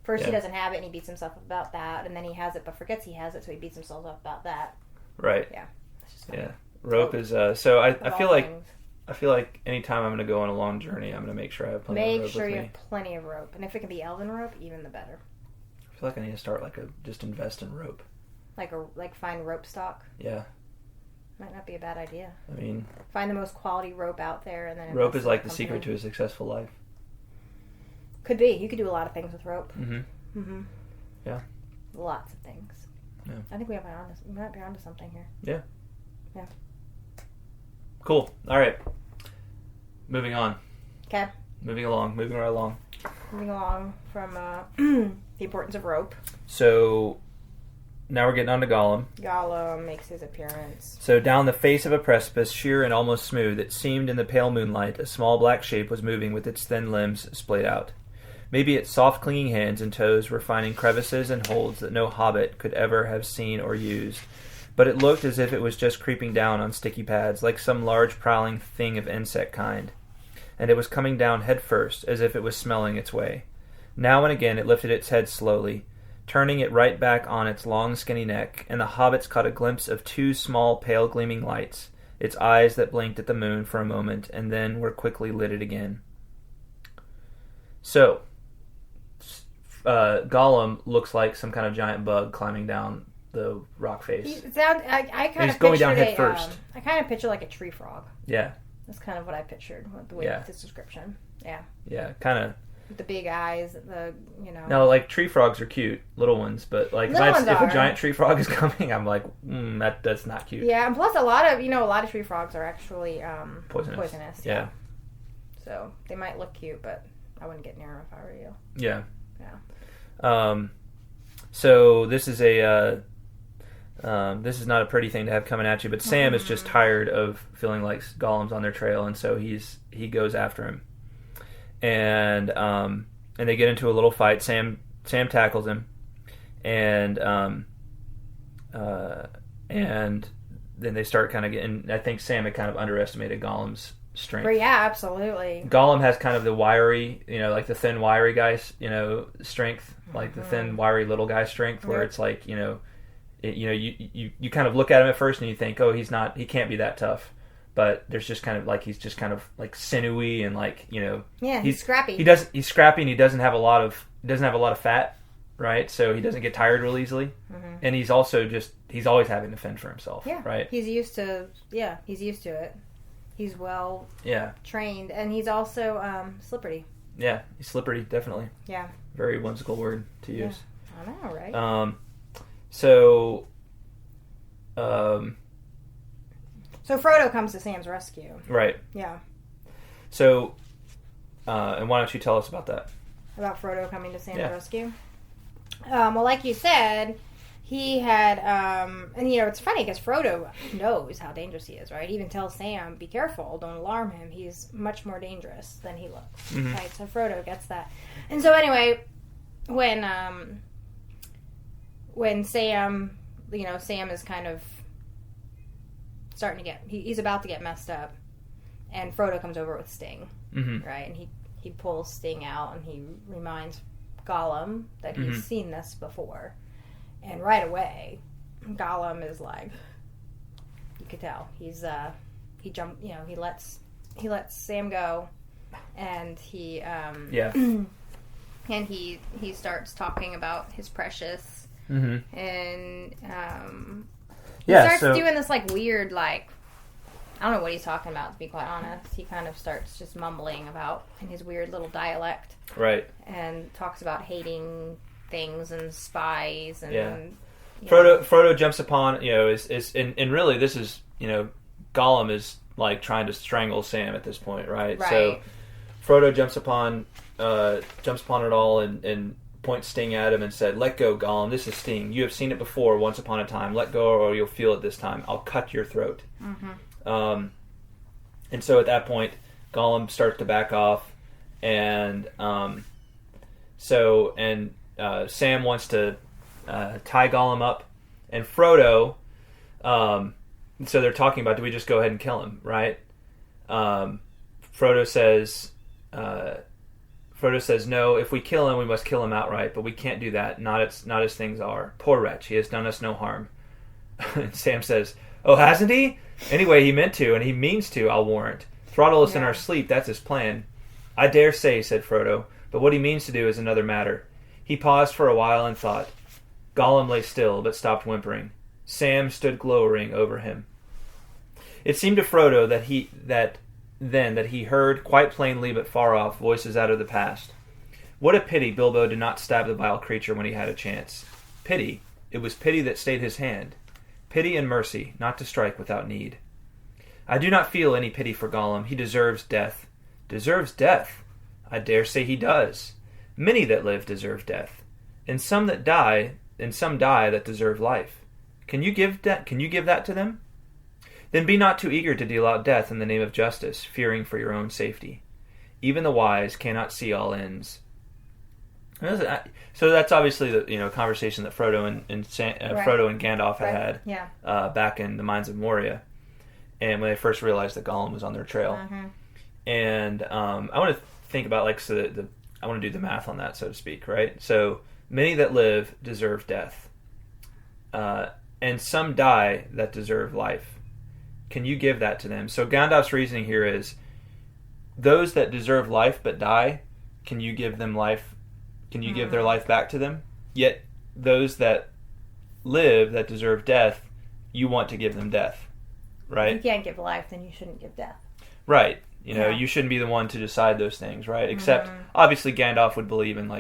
First he doesn't have it and he beats himself up about that, and then he has it but forgets he has it, so he beats himself up about that. Right. Yeah. That's just funny. Yeah. Rope is, so I feel like... Things. I feel like anytime I'm going to go on a long journey, I'm going to make sure I have plenty of rope with me. Make sure you have plenty of rope. And if it can be elven rope, even the better. I feel like I need to start just invest in rope. Like find rope stock? Yeah. Might not be a bad idea. I mean... Find the most quality rope out there and then... Rope is like the secret to a successful life. Could be. You could do a lot of things with rope. Mm-hmm. Mm-hmm. Yeah. Lots of things. Yeah. I think we might be onto something here. Yeah. Yeah. Cool. All right. Moving on. Okay. Moving right along. Moving along from the importance of rope. So now we're getting on to Gollum. Gollum makes his appearance. So down the face of a precipice, sheer and almost smooth, it seemed in the pale moonlight, a small black shape was moving with its thin limbs splayed out. Maybe its soft clinging hands and toes were finding crevices and holds that no hobbit could ever have seen or used. But it looked as if it was just creeping down on sticky pads, like some large prowling thing of insect kind. And it was coming down head first, as if it was smelling its way. Now and again it lifted its head slowly, turning it right back on its long skinny neck, and the hobbits caught a glimpse of two small pale gleaming lights, its eyes that blinked at the moon for a moment, and then were quickly lidded again. So, Gollum looks like some kind of giant bug climbing down the rock face. He's going down head first. I kind of picture like a tree frog. Yeah. That's kind of what I pictured with the way with this description. Yeah. Yeah, kind of. With the big eyes, No, like, tree frogs are cute, little ones, but like if a giant tree frog is coming, I'm like, that's not cute. Yeah, and plus a lot of tree frogs are actually poisonous. Yeah. So they might look cute, but I wouldn't get near them if I were you. Yeah. Yeah. So this is this is not a pretty thing to have coming at you, but Sam is just tired of feeling like Gollum's on their trail, and so he goes after him, and they get into a little fight. Sam tackles him, and then they start kind of getting. I think Sam had kind of underestimated Gollum's strength. But yeah, absolutely. Gollum has kind of the wiry, like the thin, wiry guy's, strength, like the thin, wiry little guy's strength, where it's like, you kind of look at him at first and you think, oh, he can't be that tough. But there's just kind of like, he's just kind of like sinewy and like, yeah, he's scrappy. He's scrappy and he doesn't have a lot of fat, right? So he doesn't get tired real easily. Mm-hmm. And he's also he's always having to fend for himself, right? He's used to it. He's well trained, and he's also slippery. Yeah, he's slippery, definitely. Yeah. Very whimsical word to use. Yeah. I know, right? So Frodo comes to Sam's rescue. Right. Yeah. So, and why don't you tell us about that? About Frodo coming to Sam's rescue? Well, like you said, he had, and it's funny because Frodo knows how dangerous he is, right? He even tells Sam, be careful, don't alarm him. He's much more dangerous than he looks, right? So Frodo gets that. And so anyway, when Sam, Sam is kind of starting to get, he's about to get messed up, and Frodo comes over with Sting, right? And he pulls Sting out, and he reminds Gollum that he's seen this before, and right away, Gollum is like, you could tell he jumped, he lets Sam go, and he and he starts talking about his precious, and he starts doing this like weird, like, I don't know what he's talking about, to be quite honest. He kind of starts just mumbling about in his weird little dialect, right? And talks about hating things and spies and Frodo jumps upon, and really this is, Gollum is like trying to strangle Sam at this point, right? So Frodo jumps upon it all and points Sting at him and said, "Let go, Gollum. This is Sting. You have seen it before once upon a time. Let go or you'll feel it this time. I'll cut your throat." And so at that point, Gollum starts to back off, and Sam wants to tie Gollum up, and Frodo. So they're talking about, do we just go ahead and kill him, right? Frodo says, no. If we kill him, we must kill him outright. But we can't do that. Not as things are. Poor wretch. He has done us no harm. And Sam says, "Oh, hasn't he? Anyway, he meant to, and he means to, I'll warrant. Throttle us in our sleep, that's his plan." "I dare say," said Frodo, "but what he means to do is another matter." He paused for a while and thought. Gollum lay still, but stopped whimpering. Sam stood glowering over him. It seemed to Frodo that he heard, quite plainly but far off, voices out of the past. What a pity Bilbo did not stab the vile creature when he had a chance. Pity. It was pity that stayed his hand. Pity and mercy, not to strike without need. I do not feel any pity for Gollum. He deserves death. Deserves death? I dare say he does. Many that live deserve death, and some die that deserve life. Can you give that to them? Then be not too eager to deal out death in the name of justice, fearing for your own safety. Even the wise cannot see all ends. So that's obviously the conversation that Frodo Frodo and Gandalf had back in the Mines of Moria, and when they first realized that Gollum was on their trail. And I want to think about I want to do the math on that, so to speak, right? So many that live deserve death, and some die that deserve life. Can you give that to them? So Gandalf's reasoning here is, those that deserve life but die, can you give them life? Can you give their life back to them? Yet those that live that deserve death, you want to give them death, right? If you can't give life, then you shouldn't give death. Right. You shouldn't be the one to decide those things, right? Except, obviously, Gandalf would believe in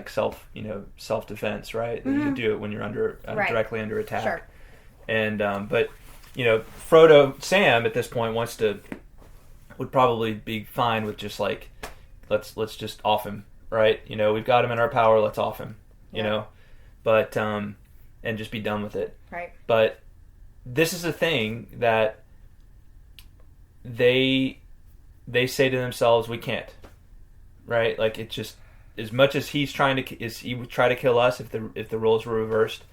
self-defense, right? That you can do it when you're directly under attack. Sure. And but Frodo, Sam at this point would probably be fine with just like, let's just off him, right? We've got him in our power, let's off him, but and just be done with it. Right. But this is a thing that they say to themselves, we can't, right? Like, it's just, as much as he would try to kill us if the roles were reversed,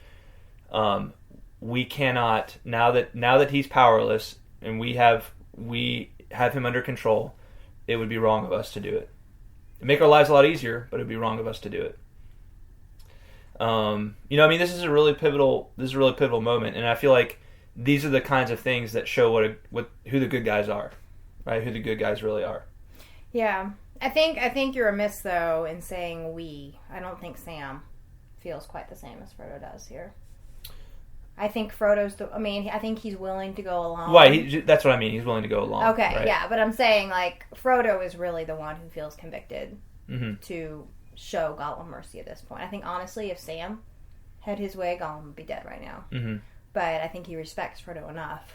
we cannot, now that he's powerless and we have him under control, it would be wrong of us to do it. It'd make our lives a lot easier, but it'd be wrong of us to do it. This is a really pivotal moment, and I feel like these are the kinds of things that show who the good guys are, right? Who the good guys really are. Yeah. I think you're amiss, though, in saying we. I don't think Sam feels quite the same as Frodo does here. I think I think he's willing to go along. Right, that's what I mean. He's willing to go along. Okay, right? Yeah, but I'm saying, Frodo is really the one who feels convicted to show Gollum mercy at this point. I think, honestly, if Sam had his way, Gollum would be dead right now. But I think he respects Frodo enough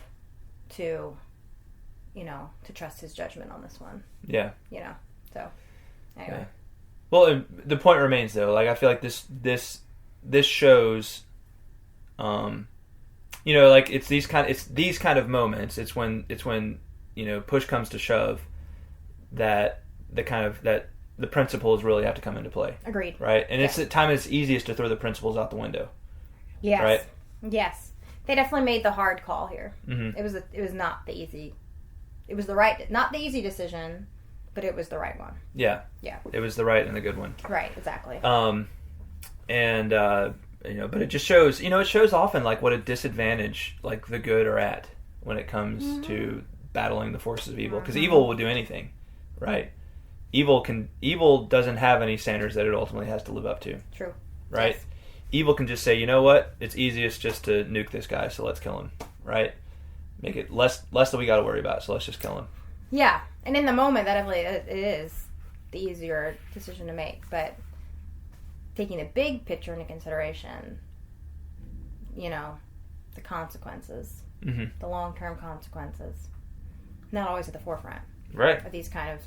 to trust his judgment on this one. Yeah. So, anyway. Yeah. Well, the point remains, though. I feel like this shows... it's these kind of moments. It's when push comes to shove that the principles really have to come into play. Agreed. Right, and it's the time it's easiest to throw the principles out the window. Yes. Right. Yes. They definitely made the hard call here. Mm-hmm. It was not the easy. It was the right, not the easy decision, but it was the right one. Yeah. Yeah. It was the right and the good one. Right. Exactly. But it just shows, it shows often like what a disadvantage like the good are at when it comes to battling the forces of evil, because evil will do anything, right? Evil doesn't have any standards that it ultimately has to live up to. True. Right? Yes. Evil can just say, you know what? It's easiest just to nuke this guy, so let's kill him. Right? Make it less that we got to worry about, so let's just kill him. Yeah, and in the moment, that definitely it is the easier decision to make. But taking the big picture into consideration, the consequences, the long-term consequences, not always at the forefront, right, of these kind of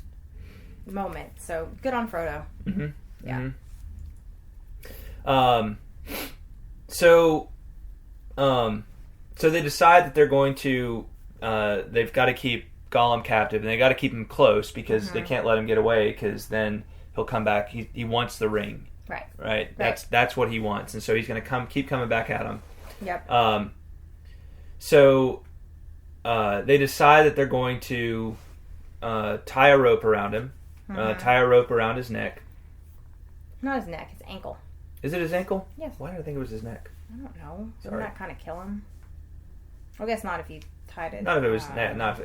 moments. So good on Frodo. Mm-hmm. Yeah. Mm-hmm. So they decide that they're going to, they've got to keep Gollum captive, and they got to keep him close because they can't let him get away, because then he'll come back. He wants the ring. Right. That's what he wants, and so he's going to keep coming back at him. Yep. So they decide that they're going to tie a rope around him, tie a rope around his neck. Not his neck, his ankle. Is it his ankle? Yes. Why did I think it was his neck? I don't know. Doesn't that kind of kill him? I guess not if you tied it. Not if it was not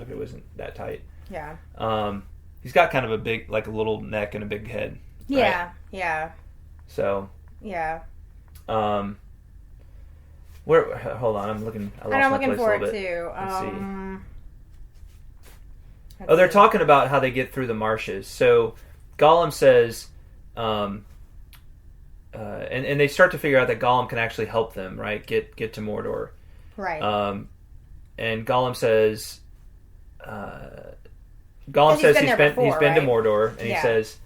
if it wasn't that tight. Yeah. He's got kind of a big, like a little neck and a big head. Right? Yeah. Yeah. So. Yeah. Where? Hold on, I'm looking. I'm looking for it too. Let's see. They're talking about how they get through the marshes. So Gollum says, and they start to figure out that Gollum can actually help them, right? Get to Mordor. Right. And Gollum says, he's been to Mordor, and he says,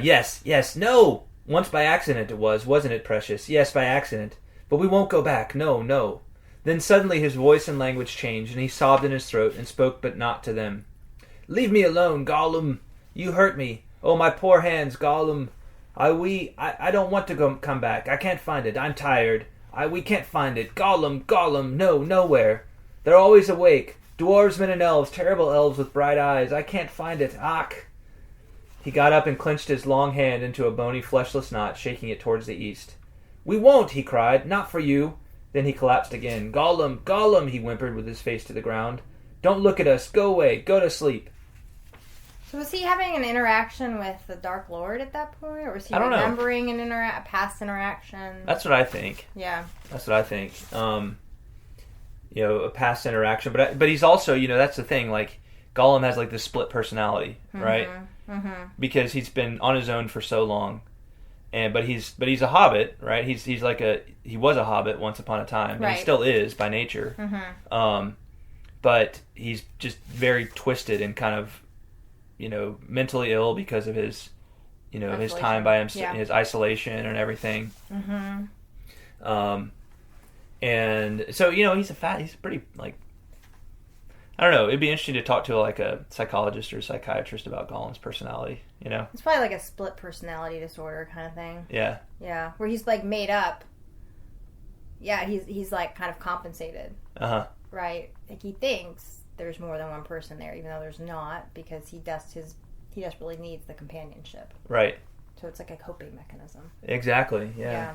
yes, no. Once by accident it was, wasn't it, precious? Yes, by accident. But we won't go back. No. Then suddenly his voice and language changed, and he sobbed in his throat and spoke, but not to them. Leave me alone, Gollum. You hurt me. Oh, my poor hands, Gollum. I don't want to come back. I can't find it. I'm tired. We can't find it. Gollum, no, nowhere. They're always awake. Dwarves, men, and elves, terrible elves with bright eyes. I can't find it. Ach! He got up and clenched his long hand into a bony, fleshless knot, shaking it towards the east. We won't, he cried. Not for you. Then he collapsed again. Gollum, he whimpered with his face to the ground. Don't look at us. Go away. Go to sleep. So was he having an interaction with the Dark Lord at that point? Or was he remembering a past interaction? That's what I think. Yeah. That's what I think. A past interaction. But he's also, that's the thing, like, Gollum has, like, this split personality, right? Mm-hmm. Because he's been on his own for so long. But he's a hobbit, right? He was a hobbit once upon a time. And he still is by nature. Mm-hmm. But he's just very twisted and kind of, mentally ill because of his, his time by himself, his isolation and everything. Mm-hmm. And so, he's pretty, like, I don't know, it'd be interesting to talk to, like, a psychologist or a psychiatrist about Gollum's personality, It's probably like a split personality disorder kind of thing. Yeah. Yeah, where he's, like, made up. Yeah, he's like, kind of compensated. Uh-huh. Right? Like, he thinks there's more than one person there, even though there's not, because he desperately needs the companionship. Right. So it's like a coping mechanism. Exactly, yeah.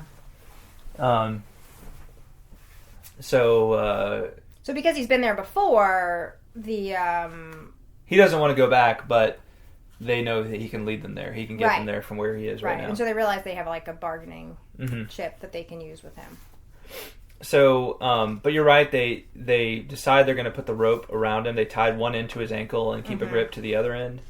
So because he's been there before, he doesn't want to go back, but they know that he can lead them there. He can get them there from where he is right now. And so they realize they have, like, a bargaining chip that they can use with him. So, but you're right. They decide they're going to put the rope around him. They tied one end to his ankle and keep a grip to the other end.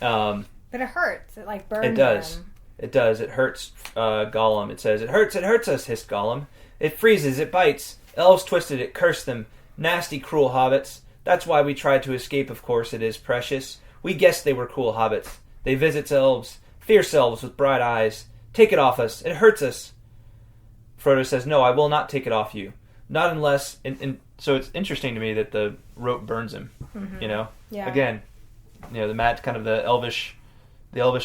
But it hurts. It, like, burns It does. him. It does. It hurts Gollum. It says, it hurts us, hissed Gollum. It freezes, it bites. Elves twisted it, cursed them. Nasty, cruel hobbits. That's why we tried to escape, of course, it is precious. We guessed they were cruel hobbits. They visits elves, fierce elves with bright eyes. Take it off us. It hurts us. Frodo says, no, I will not take it off you. Not unless... And so it's interesting to me that the rope burns him, Yeah. Again, kind of the elvish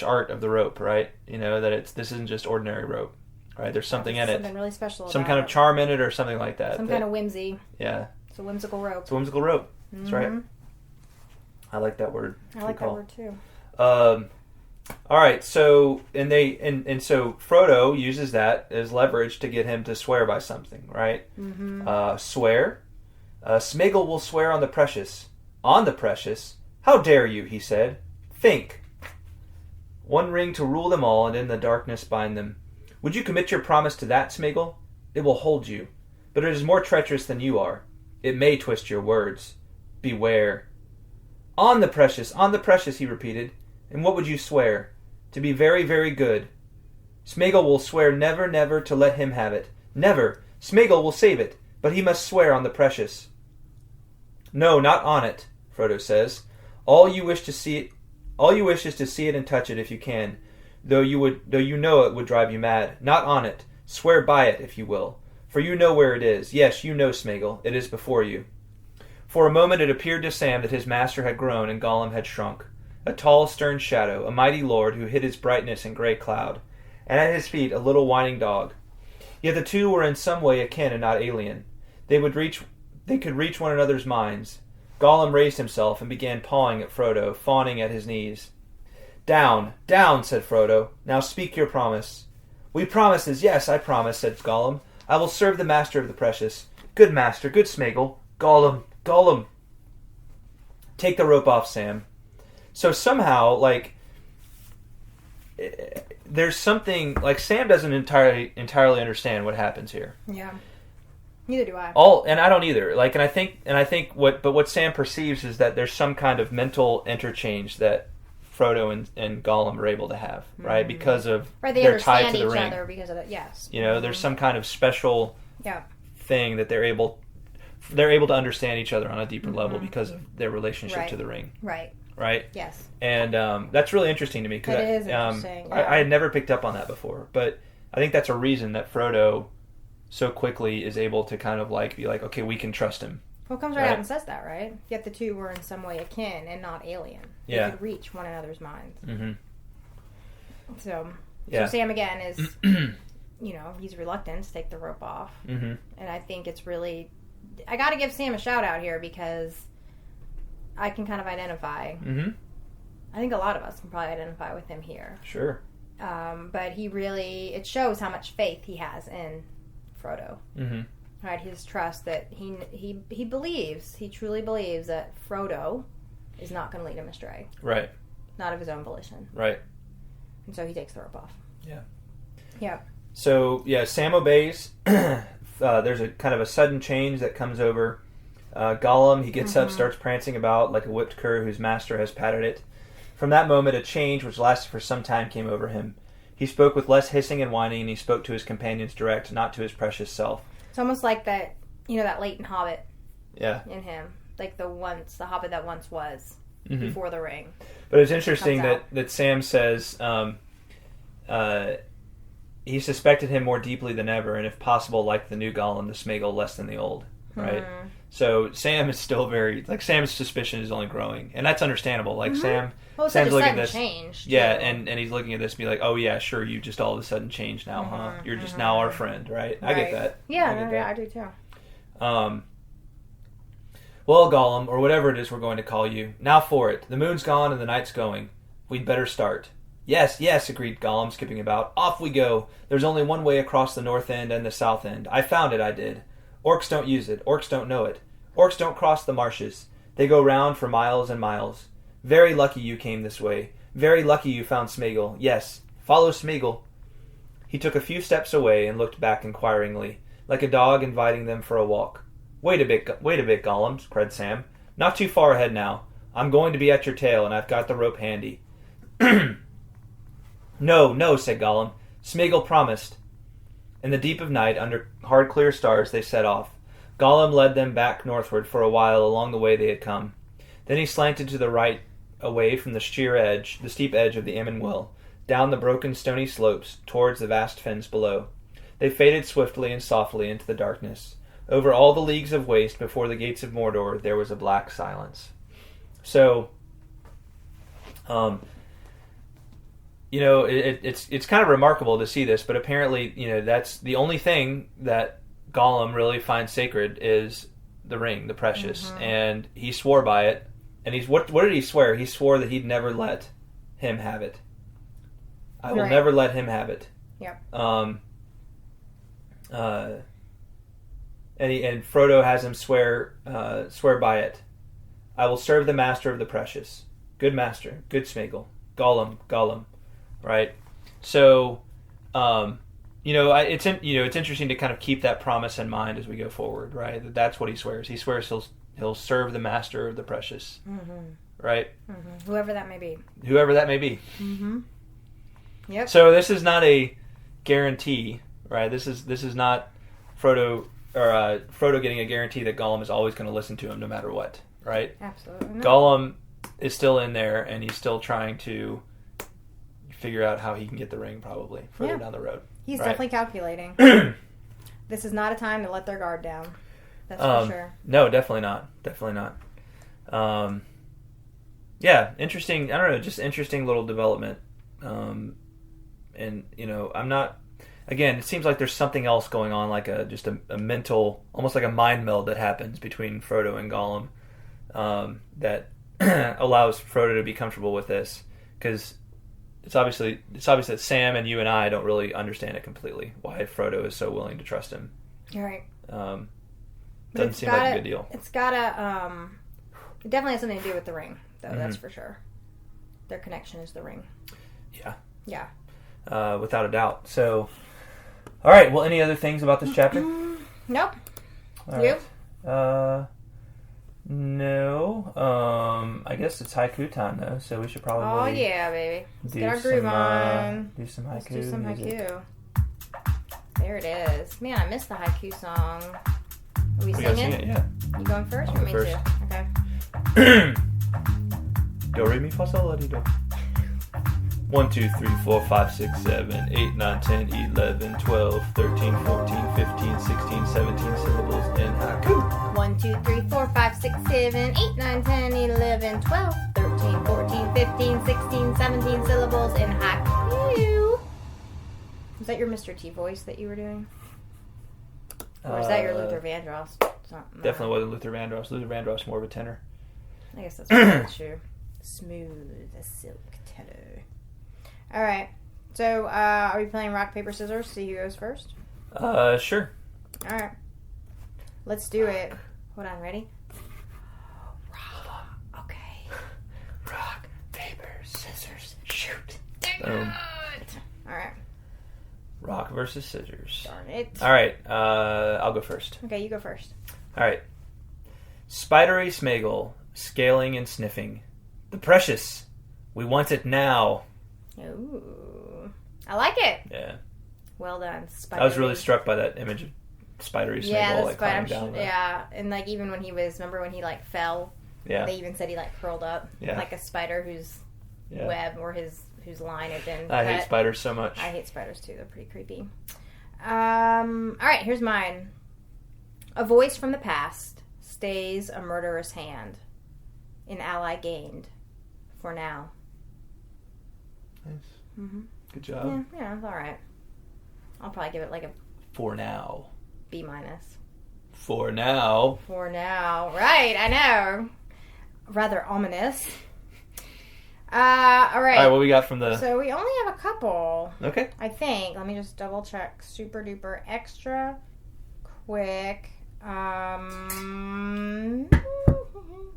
art of the rope, right? That this isn't just ordinary rope. right? There's something in Something really special some about kind of it. charm in it or something like that. Some kind of whimsy. Yeah. It's a whimsical rope. It's a whimsical rope. That's right. I like that word. I like that word too. All right, so so Frodo uses that as leverage to get him to swear by something, right? Swear. Sméagol will swear on the precious. On the precious? How dare you, he said. Think. One ring to rule them all, and in the darkness bind them. Would you commit your promise to that, Sméagol? It will hold you. But it is more treacherous than you are. It may twist your words. Beware. On the precious, he repeated. And what would you swear? To be very, very good. Sméagol will swear never, never to let him have it. Never. Sméagol will save it, but he must swear on the precious. No, not on it, Frodo says. All you wish is to see it and touch it if you can, though you know it would drive you mad. Not on it. Swear by it, if you will. For you know where it is. Yes, you know, Sméagol. It is before you. For a moment it appeared to Sam that his master had grown and Gollum had shrunk. A tall, stern shadow, a mighty lord who hid his brightness in grey cloud, and at his feet a little whining dog. Yet the two were in some way akin and not alien. They could reach one another's minds. Gollum raised himself and began pawing at Frodo, fawning at his knees. Down, down, said Frodo. Now speak your promise. We promises, yes, I promise, said Gollum. I will serve the master of the precious. Good master, good Sméagol. Gollum, Gollum. Take the rope off, Sam. So somehow, there's something, Sam doesn't entirely understand what happens here. Yeah. Neither do I. And I don't either. And I think what Sam perceives is that there's some kind of mental interchange that Frodo and Gollum are able to have, right? Because of their tie to the ring. They understand each other because of it. Yes. There's some kind of special thing that they're able to understand each other on a deeper level because of their relationship to the ring. Right. Right? Yes. And that's really interesting to me. Cause it is interesting. I had never picked up on that before, but I think that's a reason that Frodo so quickly is able to kind of be like, okay, we can trust him. Well, it comes right out and says that, right? Yet the two were in some way akin and not alien. They could reach one another's minds. Mm-hmm. So Sam again is, he's reluctant to take the rope off. Mm-hmm. And I think it's really, I got to give Sam a shout out here because I can kind of identify. Mm-hmm. I think a lot of us can probably identify with him here. Sure. But it shows how much faith he has in Frodo. Mm-hmm. Right, his trust that he believes, he truly believes that Frodo is not going to lead him astray. Right. Not of his own volition. Right. And so he takes the rope off. Yeah. Yeah. So, Sam obeys. There's a kind of a sudden change that comes over Gollum. He gets up, starts prancing about like a whipped cur whose master has patted it. From that moment, a change which lasted for some time came over him. He spoke with less hissing and whining, and he spoke to his companions direct, not to his precious self. It's almost like that, that latent hobbit. Yeah. In him, like the hobbit that once was before the ring. But it's interesting that Sam says he suspected him more deeply than ever, and if possible, like the new Gollum, the Sméagol less than the old. Right. Mm-hmm. So Sam is still very Sam's suspicion is only growing, and that's understandable. Sam's looking at this, change, and he's looking at this and be like, oh yeah, sure, you just all of a sudden changed now, huh? You're just now our friend, right? I get that. Yeah, I do too. Well, Gollum, or whatever it is we're going to call you, now for it. The moon's gone and the night's going. We'd better start. Yes, agreed Gollum, skipping about. Off we go. There's only one way across the north end and the south end. I found it, I did. Orcs don't use it. Orcs don't know it. Orcs don't cross the marshes. They go round for miles and miles. Very lucky you came this way. Very lucky you found Sméagol. Yes, follow Sméagol. He took a few steps away and looked back inquiringly, like a dog inviting them for a walk. Wait a bit, Gollum, cried Sam. Not too far ahead now. I'm going to be at your tail, and I've got the rope handy. No, said Gollum. Sméagol promised. In the deep of night, under hard clear stars, they set off. Gollum led them back northward for a while along the way they had come. Then he slanted to the right, away from the steep edge of the Emyn Well, down the broken stony slopes, towards the vast fens below. They faded swiftly and softly into the darkness. Over all the leagues of waste before the gates of Mordor, there was a black silence. So, it's kind of remarkable to see this, but apparently, that's the only thing that Gollum really finds sacred is the ring, the precious, and he swore by it. And what did he swear? He swore that he'd never let him have it. I will never let him have it. Yep. And Frodo has him swear by it. I will serve the master of the precious. Good master, good Sméagol. Gollum. Right? So, it's interesting to kind of keep that promise in mind as we go forward, right? That's what he swears. He swears he'll serve the master of the precious. Right? Whoever that may be. Yep. So this is not a guarantee, right? This is not Frodo getting a guarantee that Gollum is always going to listen to him no matter what, right? Absolutely not. Gollum is still in there, and he's still trying to figure out how he can get the ring probably further down the road. He's definitely calculating. This is not a time to let their guard down. That's for sure. No, definitely not. Yeah, interesting. I don't know, just interesting little development. And I'm not. Again, it seems like there's something else going on, like just a mental, almost like a mind meld that happens between Frodo and Gollum, that allows Frodo to be comfortable with this, because it's obvious that Sam and you and I don't really understand it completely. Why Frodo is so willing to trust him. You're right. Doesn't seem like a good deal. It's gotta. It definitely has something to do with the ring, though. That's for sure. Their connection is the ring. Yeah. Yeah. Without a doubt. So, all right. Well, any other things about this chapter? Nope. All you? Right. No. I guess it's haiku time though, so we should probably. Oh yeah, baby. Let's get our groove on. Do some haiku. Let's do some haiku. There it is. Man, I missed the haiku song. Are we singing? Sing it, yeah. You going first or me first. too? Okay. Do re mi fa sol la ti do. 1, 2, 3, 4, 5, 6, 7, 8, 9, 10, 11, 12, 13, 14, 15, 16, 17 syllables in haiku. 1, 2, 3, 4, 5, 6, 7, 8, 9, 10, 11, 12, 13, 14, 15, 16, 17 syllables in haiku. Was that your Mr. T voice that you were doing? Or is that your Luther Vandross? Definitely wasn't Luther Vandross. Luther Vandross more of a tenor. I guess that's true. Smooth as silk tenor. All right. So, are we playing rock, paper, scissors? See who goes first? Sure. All right. Let's do it. Hold on. Ready? Rock. Okay. Rock, paper, scissors, shoot. Dang Boom. it. All right. Rock versus scissors. Darn it. All right. I'll go first. Okay, you go first. All right. Spidery Sméagol, scaling and sniffing. The precious. We want it now. Ooh. I like it. Yeah. Well done, Spidery. I was really struck by that image of Spidery Sméagol climbing down. Yeah, and even when he remember when he fell? Yeah. They even said he curled up like a spider whose web or whose line had been cut. I hate spiders so much. I hate spiders too. They're pretty creepy. All right, here's mine. A voice from the past stays a murderous hand. An ally gained. For now. Nice. Mm-hmm. Good job. Yeah, it's all right. I'll probably give it a for now. B-. For now. For now. Right, I know. Rather ominous. All right. All right, what we got from the... So we only have a couple. Okay. I think. Let me just double check. Super duper extra quick.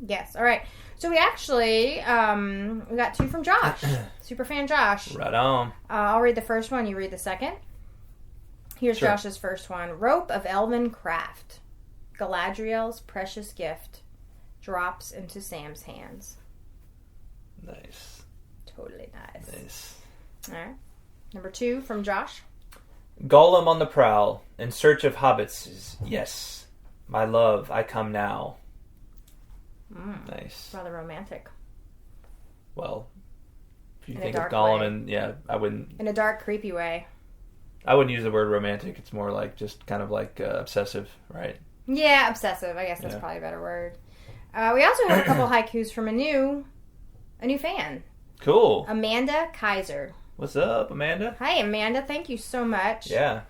Yes. All right. So we actually we got 2 from Josh. Superfan Josh. Right on. I'll read the first one. You read the second. Here's Josh's first one. Rope of Elven Craft. Galadriel's precious gift drops into Sam's hands. Nice. Totally nice. Nice. All right. Number 2 from Josh. Gollum on the prowl, in search of hobbits. Yes. My love, I come now. Nice. Rather romantic. Well, if you In think a of dark Gollum, way. and I wouldn't. In a dark, creepy way. I wouldn't use the word romantic. It's more like just kind of obsessive, right? Yeah, obsessive. I guess that's probably a better word. We also have a couple haikus from a new fan. Cool. Amanda Kaiser. What's up, Amanda? Hi, Amanda. Thank you so much. Yeah.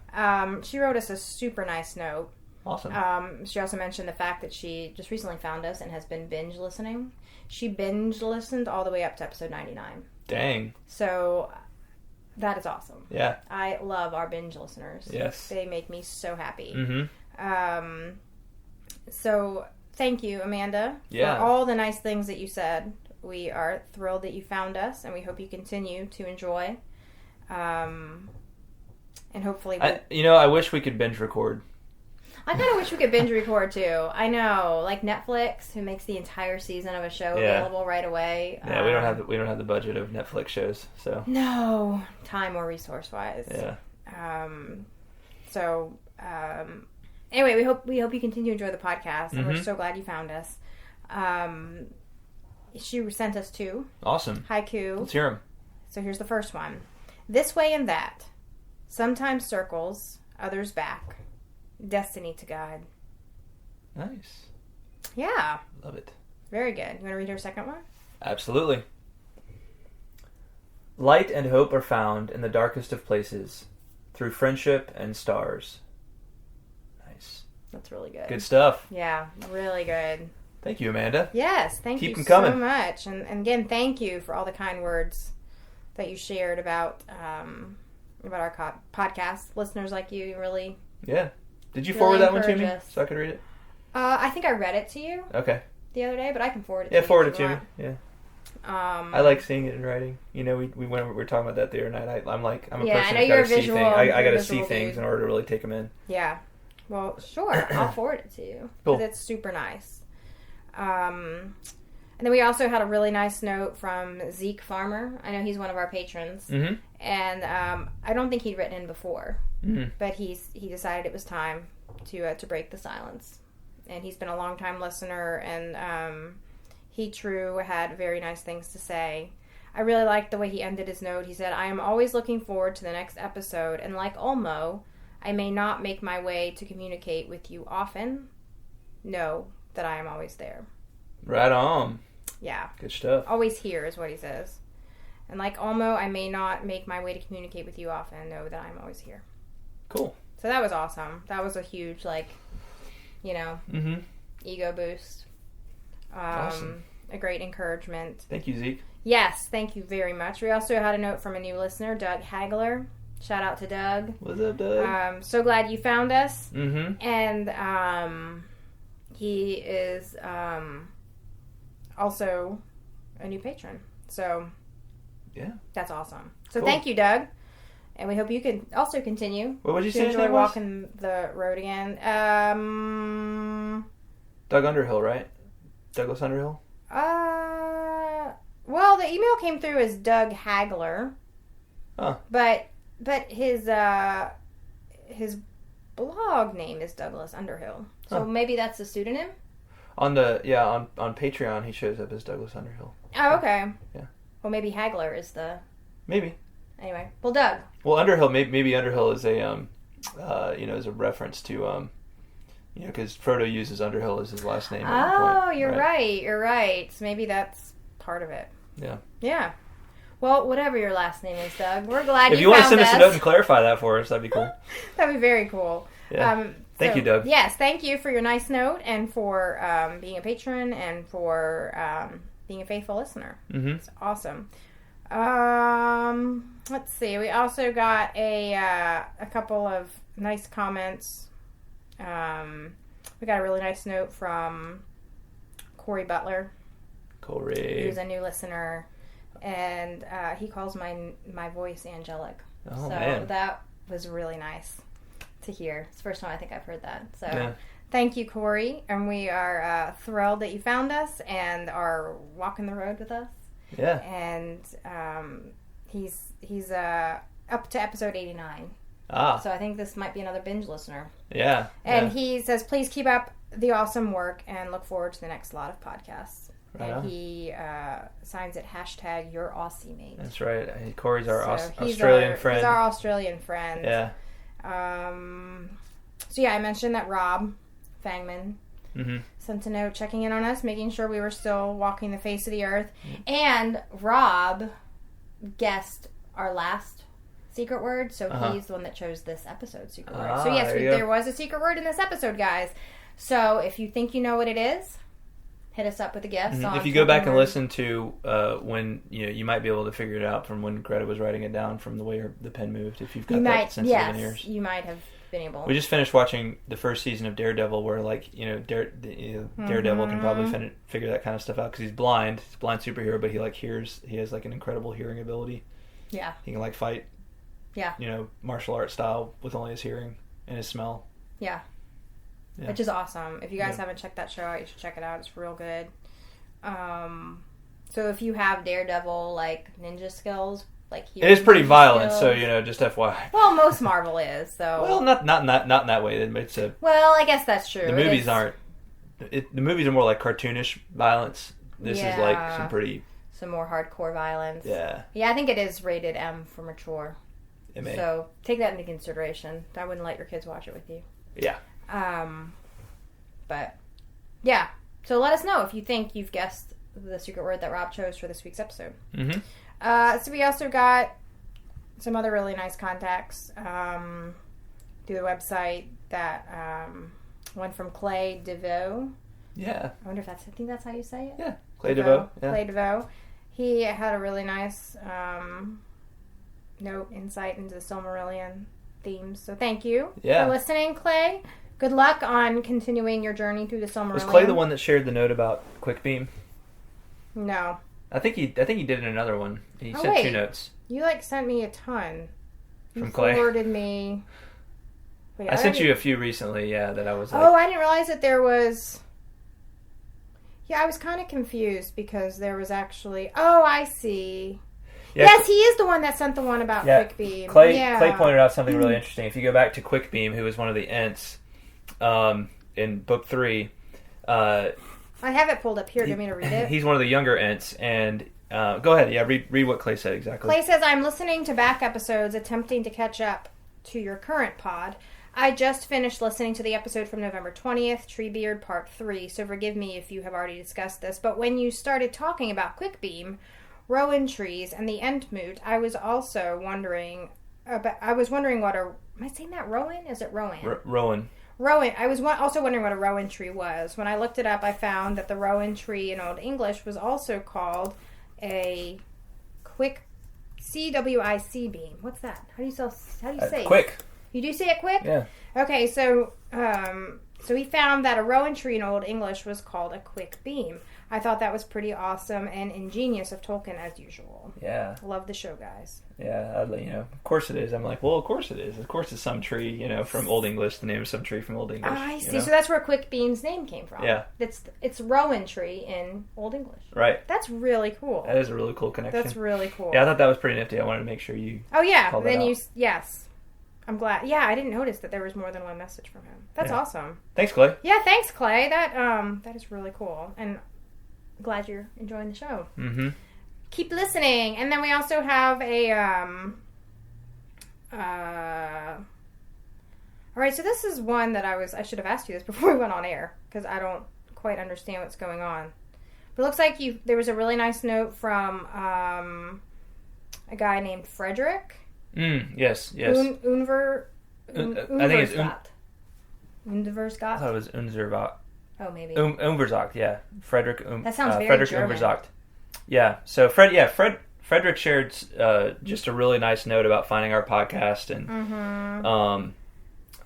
She wrote us a super nice note. Awesome. She also mentioned the fact that she just recently found us and has been binge listening. She binge listened all the way up to episode 99. Dang. So that is awesome. Yeah. I love our binge listeners. Yes. They make me so happy. Mm-hmm. So thank you, Amanda, for all the nice things that you said. We are thrilled that you found us, and we hope you continue to enjoy. And hopefully... I wish we could binge record. I kind of wish we could binge record, too. I know. Like Netflix, who makes the entire season of a show available right away. Yeah, we don't have the budget of Netflix shows, so... No. Time or resource-wise. Yeah. Anyway, we hope you continue to enjoy the podcast, and we're so glad you found us. She sent us two. Awesome. Haiku. Let's hear them. So here's the first one. This way and that. Sometimes circles, others back. Destiny to guide. Nice. Yeah. Love it. Very good. You want to read her second one? Absolutely. Light and hope are found in the darkest of places, through friendship and stars. Nice. That's really good. Good stuff. Yeah, really good. Thank you, Amanda. Yes, thank Keep you them coming. so much. And again, thank you for all the kind words that you shared about our podcast. Listeners like you really... Yeah. Did you really forward that one to me us. so I could read it? I think I read it to you Okay. the other day, but I can forward it to Yeah, you. forward it if you to me. want. Yeah. I like seeing it in writing. We were talking about that the other night. I'm a person I know who's you're got a to see visual. things. I got to visual see things dude. in order to really take them in. Yeah. Well, sure. I'll forward it to you. Cool. Because it's super nice. And then we also had a really nice note from Zeke Farmer. I know he's one of our patrons. Mm-hmm. And I don't think he'd written in before. Mm-hmm. But he decided it was time to break the silence. And he's been a long-time listener, and he had very nice things to say. I really liked the way he ended his note. He said, I am always looking forward to the next episode, and like Olmo, I may not make my way to communicate with you often. Know that I am always there. Right on. Yeah. Good stuff. Always here is what he says. And like Olmo, I may not make my way to communicate with you often. Know that I'm always here. Cool. So that was awesome. That was a huge, mm-hmm. ego boost. Awesome. A great encouragement. Thank you, Zeke. Yes, thank you very much. We also had a note from a new listener, Doug Hagler. Shout out to Doug. What's up, Doug? So glad you found us. Mm-hmm. And he is also a new patron. So yeah, that's awesome. So cool. Thank you, Doug. And we hope you can also continue what would you to say enjoy walking the road again. Doug Underhill, right? Douglas Underhill? Well, the email came through as Doug Hagler. Huh. But his blog name is Douglas Underhill. So maybe that's a pseudonym? On Patreon he shows up as Douglas Underhill. Oh, okay. Yeah. Well, maybe Hagler is the... Maybe. Anyway. Well, Doug. Well, Underhill, maybe Underhill is a, is a reference to, because Frodo uses Underhill as his last name. You're right. You're right. So maybe that's part of it. Yeah. Yeah. Well, whatever your last name is, Doug, we're glad if you want found to send us us a note and clarify that for us, that'd be cool. That'd be very cool. Yeah. Thank you, Doug. Yes, thank you for your nice note and for being a patron and for being a faithful listener. Mm-hmm. It's awesome. Let's see. We also got a couple of nice comments. We got a really nice note from Corey Butler. Corey. Who's a new listener. And he calls my voice angelic. Oh, so man. that was really nice to hear. It's the first time I think I've heard that. So yeah. Thank you, Corey. And we are thrilled that you found us and are walking the road with us. Yeah. And he's up to episode 89. So I think this might be another binge listener. Yeah. And he says, please keep up the awesome work and look forward to the next lot of podcasts. Right and on. He signs it #YourAussieMate. That's right. Corey's our He's Australian friend. He's our Australian friend. Yeah. So yeah, I mentioned that Rob Fangman Mm-hmm. sent a note checking in on us, making sure we were still walking the face of the earth. And Rob guessed our last secret word, so he's the one that chose this episode's secret word. So yes, there was a secret word in this episode, guys. So if you think you know what it is, hit us up with a guess. If you go back and listen to when you might be able to figure it out from when Greta was writing it down from the way the pen moved. If you've got that sensitive ears, you might have been able. We just finished watching the first season of Daredevil, where Daredevil can probably figure that kind of stuff out because he's blind. He's a blind superhero, but he hears. He has an incredible hearing ability. Yeah, he can fight. Yeah, martial art style with only his hearing and his smell. Yeah. Which is awesome. If you guys haven't checked that show out, you should check it out. It's real good. So if you have Daredevil ninja skills, it is pretty violent. So just FYI. Well, most Marvel is. So not in that way. It's a. Well, I guess that's true. The movies aren't. The movies are more cartoonish violence. This is some more hardcore violence. Yeah. Yeah, I think it is rated M for mature. MA. So take that into consideration. I wouldn't let your kids watch it with you. Yeah. But yeah, so let us know if you think you've guessed the secret word that Rob chose for this week's episode. So we also got some other really nice contacts through the website. That one from Clay DeVoe. Yeah, I wonder if I think that's how you say it. Yeah, Clay DeVoe. Yeah. Clay DeVoe. He had a really nice insight into the Silmarillion themes. So thank you for listening, Clay. Good luck on continuing your journey through the Silmarillion. Was Clay the one that shared the note about Quick Beam? No. I think he did in another one. He sent 2 notes. You sent me a ton. From Clay. Forwarded me. Wait, I sent you a few recently. Yeah, that I was. Oh, I didn't realize that there was. Yeah, I was kind of confused because there was actually. Oh, I see. Yeah, yes, he is the one that sent the one about Quick Beam. Clay pointed out something really interesting. If you go back to Quick Beam, who was one of the Ents in book 3, I have it pulled up here. Do you want me to read it? He's one of the younger Ents, and go ahead. Yeah, read what Clay said exactly. Clay says, "I'm listening to back episodes, attempting to catch up to your current pod. I just finished listening to the episode from November 20th, Treebeard Part 3, so forgive me if you have already discussed this, but when you started talking about Quick Beam, rowan trees, and the Entmoot, I was also wondering what a... Am I saying that rowan? Is it rowan? Rowan. Rowan. I was also wondering what a rowan tree was. When I looked it up, I found that the rowan tree in Old English was also called a quick CWIC beam. What's that? How do you say quick. It? You do say it quick? Yeah. Okay, so we found that a rowan tree in Old English was called a quick beam. I thought that was pretty awesome and ingenious of Tolkien as usual. Yeah. Love the show, guys. Yeah, of course it is. I'm like, well, of course it is. Of course it's some tree, from Old English, the name of some tree from Old English. I see. So that's where Quick Beam's name came from. Yeah. It's rowan tree in Old English. Right. That's really cool. That is a really cool connection. That's really cool. Yeah, I thought that was pretty nifty. I wanted to make sure you. Oh yeah. Then yes. I'm glad. Yeah, I didn't notice that there was more than one message from him. That's awesome. Thanks, Clay. Yeah, thanks, Clay. That is really cool, and I'm glad you're enjoying the show. Mm-hmm. Keep listening, and then we also have a. All right, so this is one that I should have asked you this before we went on air because I don't quite understand what's going on. But it looks like there was a really nice note from a guy named Frederick. Yes. I think it's Unversgott. I thought it was Unzervacht. Oh, maybe. Unversagt, yeah. Frederick. That sounds very Frederick German. Unversagt. Yeah. So Frederick shared just a really nice note about finding our podcast and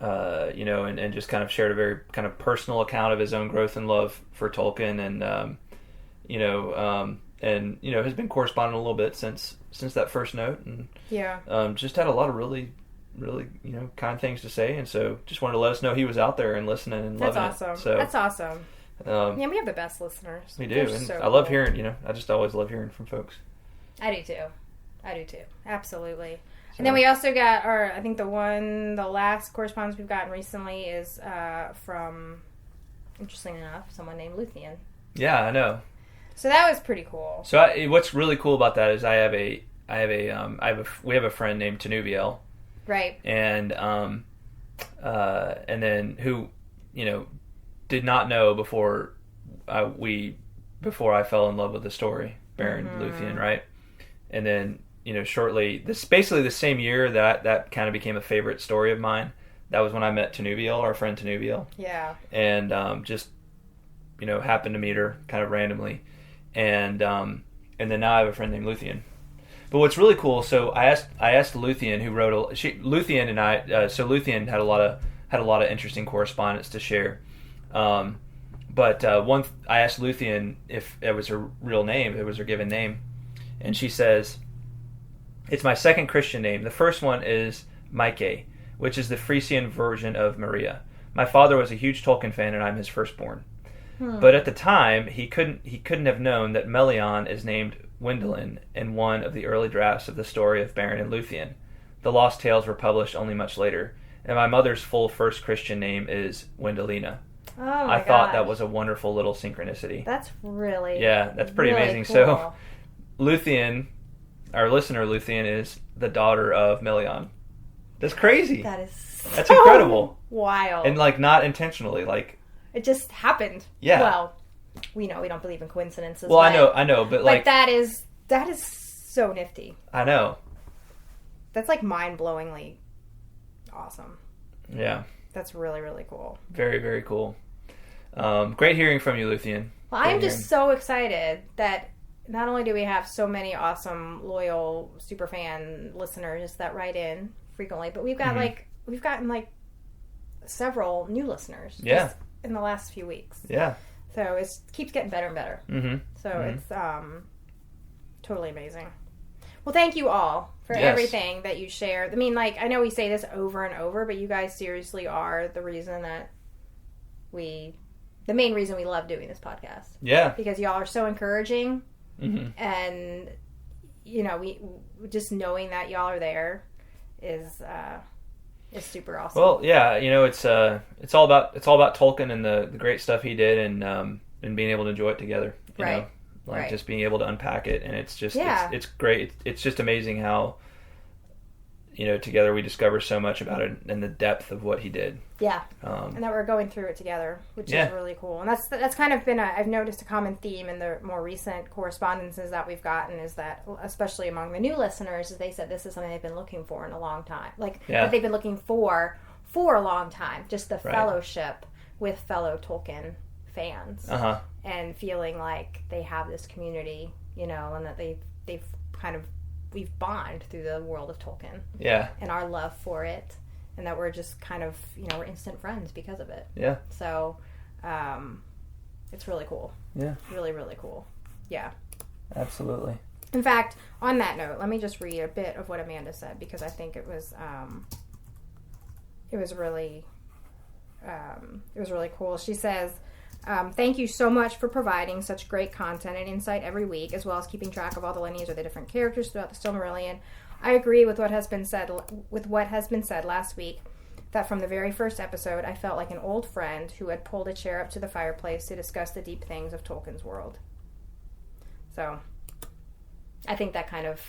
and just kind of shared a very kind of personal account of his own growth and love for Tolkien and has been corresponding a little bit since that first note and just had a lot of really kind things to say, and so just wanted to let us know he was out there and listening and loving it. That's awesome. Yeah, we have the best listeners. We do, and I love hearing. I just always love hearing from folks. I do too. Absolutely. So. And then we also got I think the last correspondence we've gotten recently is from, interestingly enough, someone named Luthien. Yeah, I know. So that was pretty cool. So what's really cool about that is we have a friend named Tanuviel. Right. And then who, did not know before I fell in love with the story, Baron Luthien, right? And then shortly, this basically the same year that kind of became a favorite story of mine. That was when I met Tanubiel, our friend Tanubiel. Yeah. And just, happened to meet her kind of randomly. And then now I have a friend named Luthien. But what's really cool, so I asked Luthien, who wrote Luthien and I. So Luthien had a lot of interesting correspondence to share. But I asked Luthien if it was her real name, if it was her given name, and she says, "It's my second Christian name. The first one is Mike, which is the Frisian version of Maria. My father was a huge Tolkien fan, and I'm his firstborn. But at the time, he couldn't have known that Melion is named Wendelin in one of the early drafts of the story of Beren and Luthien. The Lost Tales were published only much later, and my mother's full first Christian name is Wendelina." Oh my I thought gosh. that was a wonderful little synchronicity. That's really that's pretty really amazing. Cool. So Luthien, our listener Luthien, is the daughter of Melion. That's crazy. That's incredible. Wild. And not intentionally, it just happened. Yeah. Well, we don't believe in coincidences. Well, I know, but that is so nifty. I know. That's mind-blowingly awesome. Yeah. That's really, really cool. Very, very cool. Great hearing from you, Luthien. Well, I'm just so excited that not only do we have so many awesome, loyal, super fan listeners that write in frequently, but we've got we've gotten several new listeners. Yeah. Just in the last few weeks. Yeah. So it keeps getting better and better. Mm-hmm. So it's totally amazing. Well, thank you all for everything that you share. I mean, I know we say this over and over, but you guys seriously are the reason that the main reason we love doing this podcast. Yeah. Because y'all are so encouraging. Mm-hmm. And, we just knowing that y'all are there is super awesome. Well, yeah, it's all about Tolkien and the great stuff he did and being able to enjoy it together. You know? Just being able to unpack it, and it's just it's great. It's just amazing how together we discover so much about it and the depth of what he did. Yeah, and that we're going through it together, which is really cool. And that's kind of been I've noticed a common theme in the more recent correspondences that we've gotten is that, especially among the new listeners, is they said this is something they've been looking for in a long time, that they've been looking for a long time, just the fellowship with fellow Tolkien fans, and feeling like they have this community, and that they've kind of we've bond through the world of Tolkien, and our love for it, and that we're just kind of we're instant friends because of it. Yeah. So, it's really cool. Yeah. Really, really cool. Yeah. Absolutely. In fact, on that note, let me just read a bit of what Amanda said because I think it was really cool. She says, "Thank you so much for providing such great content and insight every week, as well as keeping track of all the lineage of the different characters throughout the Silmarillion. I agree with what has been said last week, that from the very first episode, I felt like an old friend who had pulled a chair up to the fireplace to discuss the deep things of Tolkien's world." So, I think that kind of,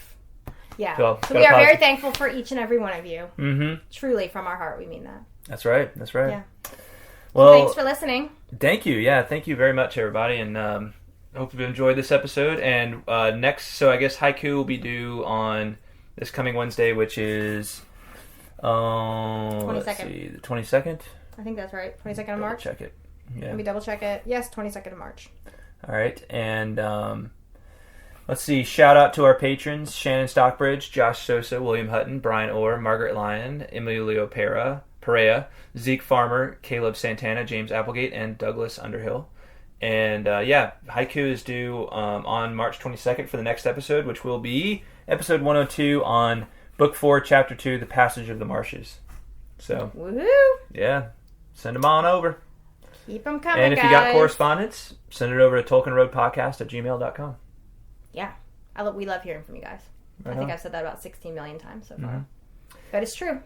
So we are very thankful for each and every one of you. Mm-hmm. Truly, from our heart, we mean that. That's right. That's right. Yeah. Well, thanks for listening. Thank you. Yeah, thank you very much, everybody, and I hope you enjoyed this episode. And next, so I guess Haiku will be due on this coming Wednesday, which is 22nd. Let's see, the 22nd. I think that's right. 22nd of March. Check it. Yeah. Let me double check it. Yes, 22nd of March. All right, and let's see. Shout out to our patrons: Shannon Stockbridge, Josh Sosa, William Hutton, Brian Orr, Margaret Lyon, Emilio Perea, Zeke Farmer, Caleb Santana, James Applegate, and Douglas Underhill. And Haiku is due on March 22nd for the next episode, which will be episode 102 on Book 4, Chapter 2, The Passage of the Marshes. So, woohoo! Yeah, send them on over. Keep them coming, and if you got correspondence, send it over to TolkienRoadPodcast@gmail.com. Yeah, we love hearing from you guys. I think I've said that about 16 million times so far. Mm-hmm. But it's true.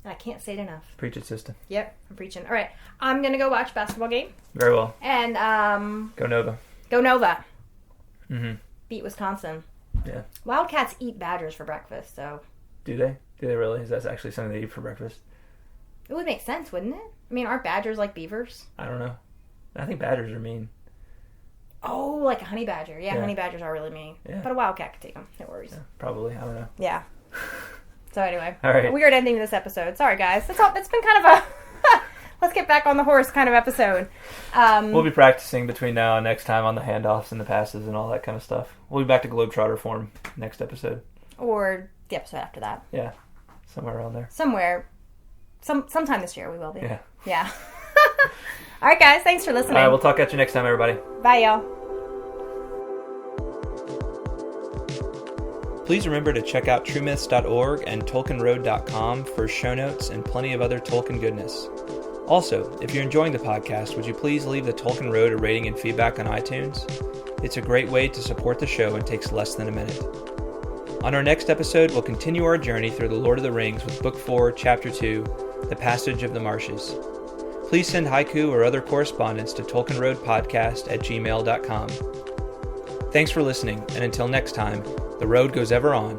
And I can't say it enough. Preach it, sister. Yep, I'm preaching. All right, I'm going to go watch basketball game. Very well. And, Go Nova. Go Nova. Mm-hmm. Beat Wisconsin. Yeah. Wildcats eat badgers for breakfast, so. Do they? Do they really? Is that actually something they eat for breakfast? It would make sense, wouldn't it? I mean, aren't badgers like beavers? I don't know. I think badgers are mean. Oh, like a honey badger. Yeah, Yeah. honey badgers are really mean. Yeah. But a wildcat could take them. No worries. Yeah, probably. I don't know. Yeah. So anyway, All right. a weird ending to this episode. Sorry, guys. It's been kind of a let's get back on the horse kind of episode. We'll be practicing between now and next time on the handoffs and the passes and all that kind of stuff. We'll be back to Globetrotter form next episode. Or the episode after that. Yeah, somewhere around there. Sometime this year we will be. Yeah. Yeah. All right, guys. Thanks for listening. All right, we'll talk at you next time, everybody. Bye, y'all. Please remember to check out truemyths.org and tolkienroad.com for show notes and plenty of other Tolkien goodness. Also, if you're enjoying the podcast, would you please leave the Tolkien Road a rating and feedback on iTunes? It's a great way to support the show and takes less than a minute. On our next episode, we'll continue our journey through the Lord of the Rings with Book 4, Chapter 2, The Passage of the Marshes. Please send haiku or other correspondence to tolkienroadpodcast@gmail.com. Thanks for listening, and until next time, the road goes ever on.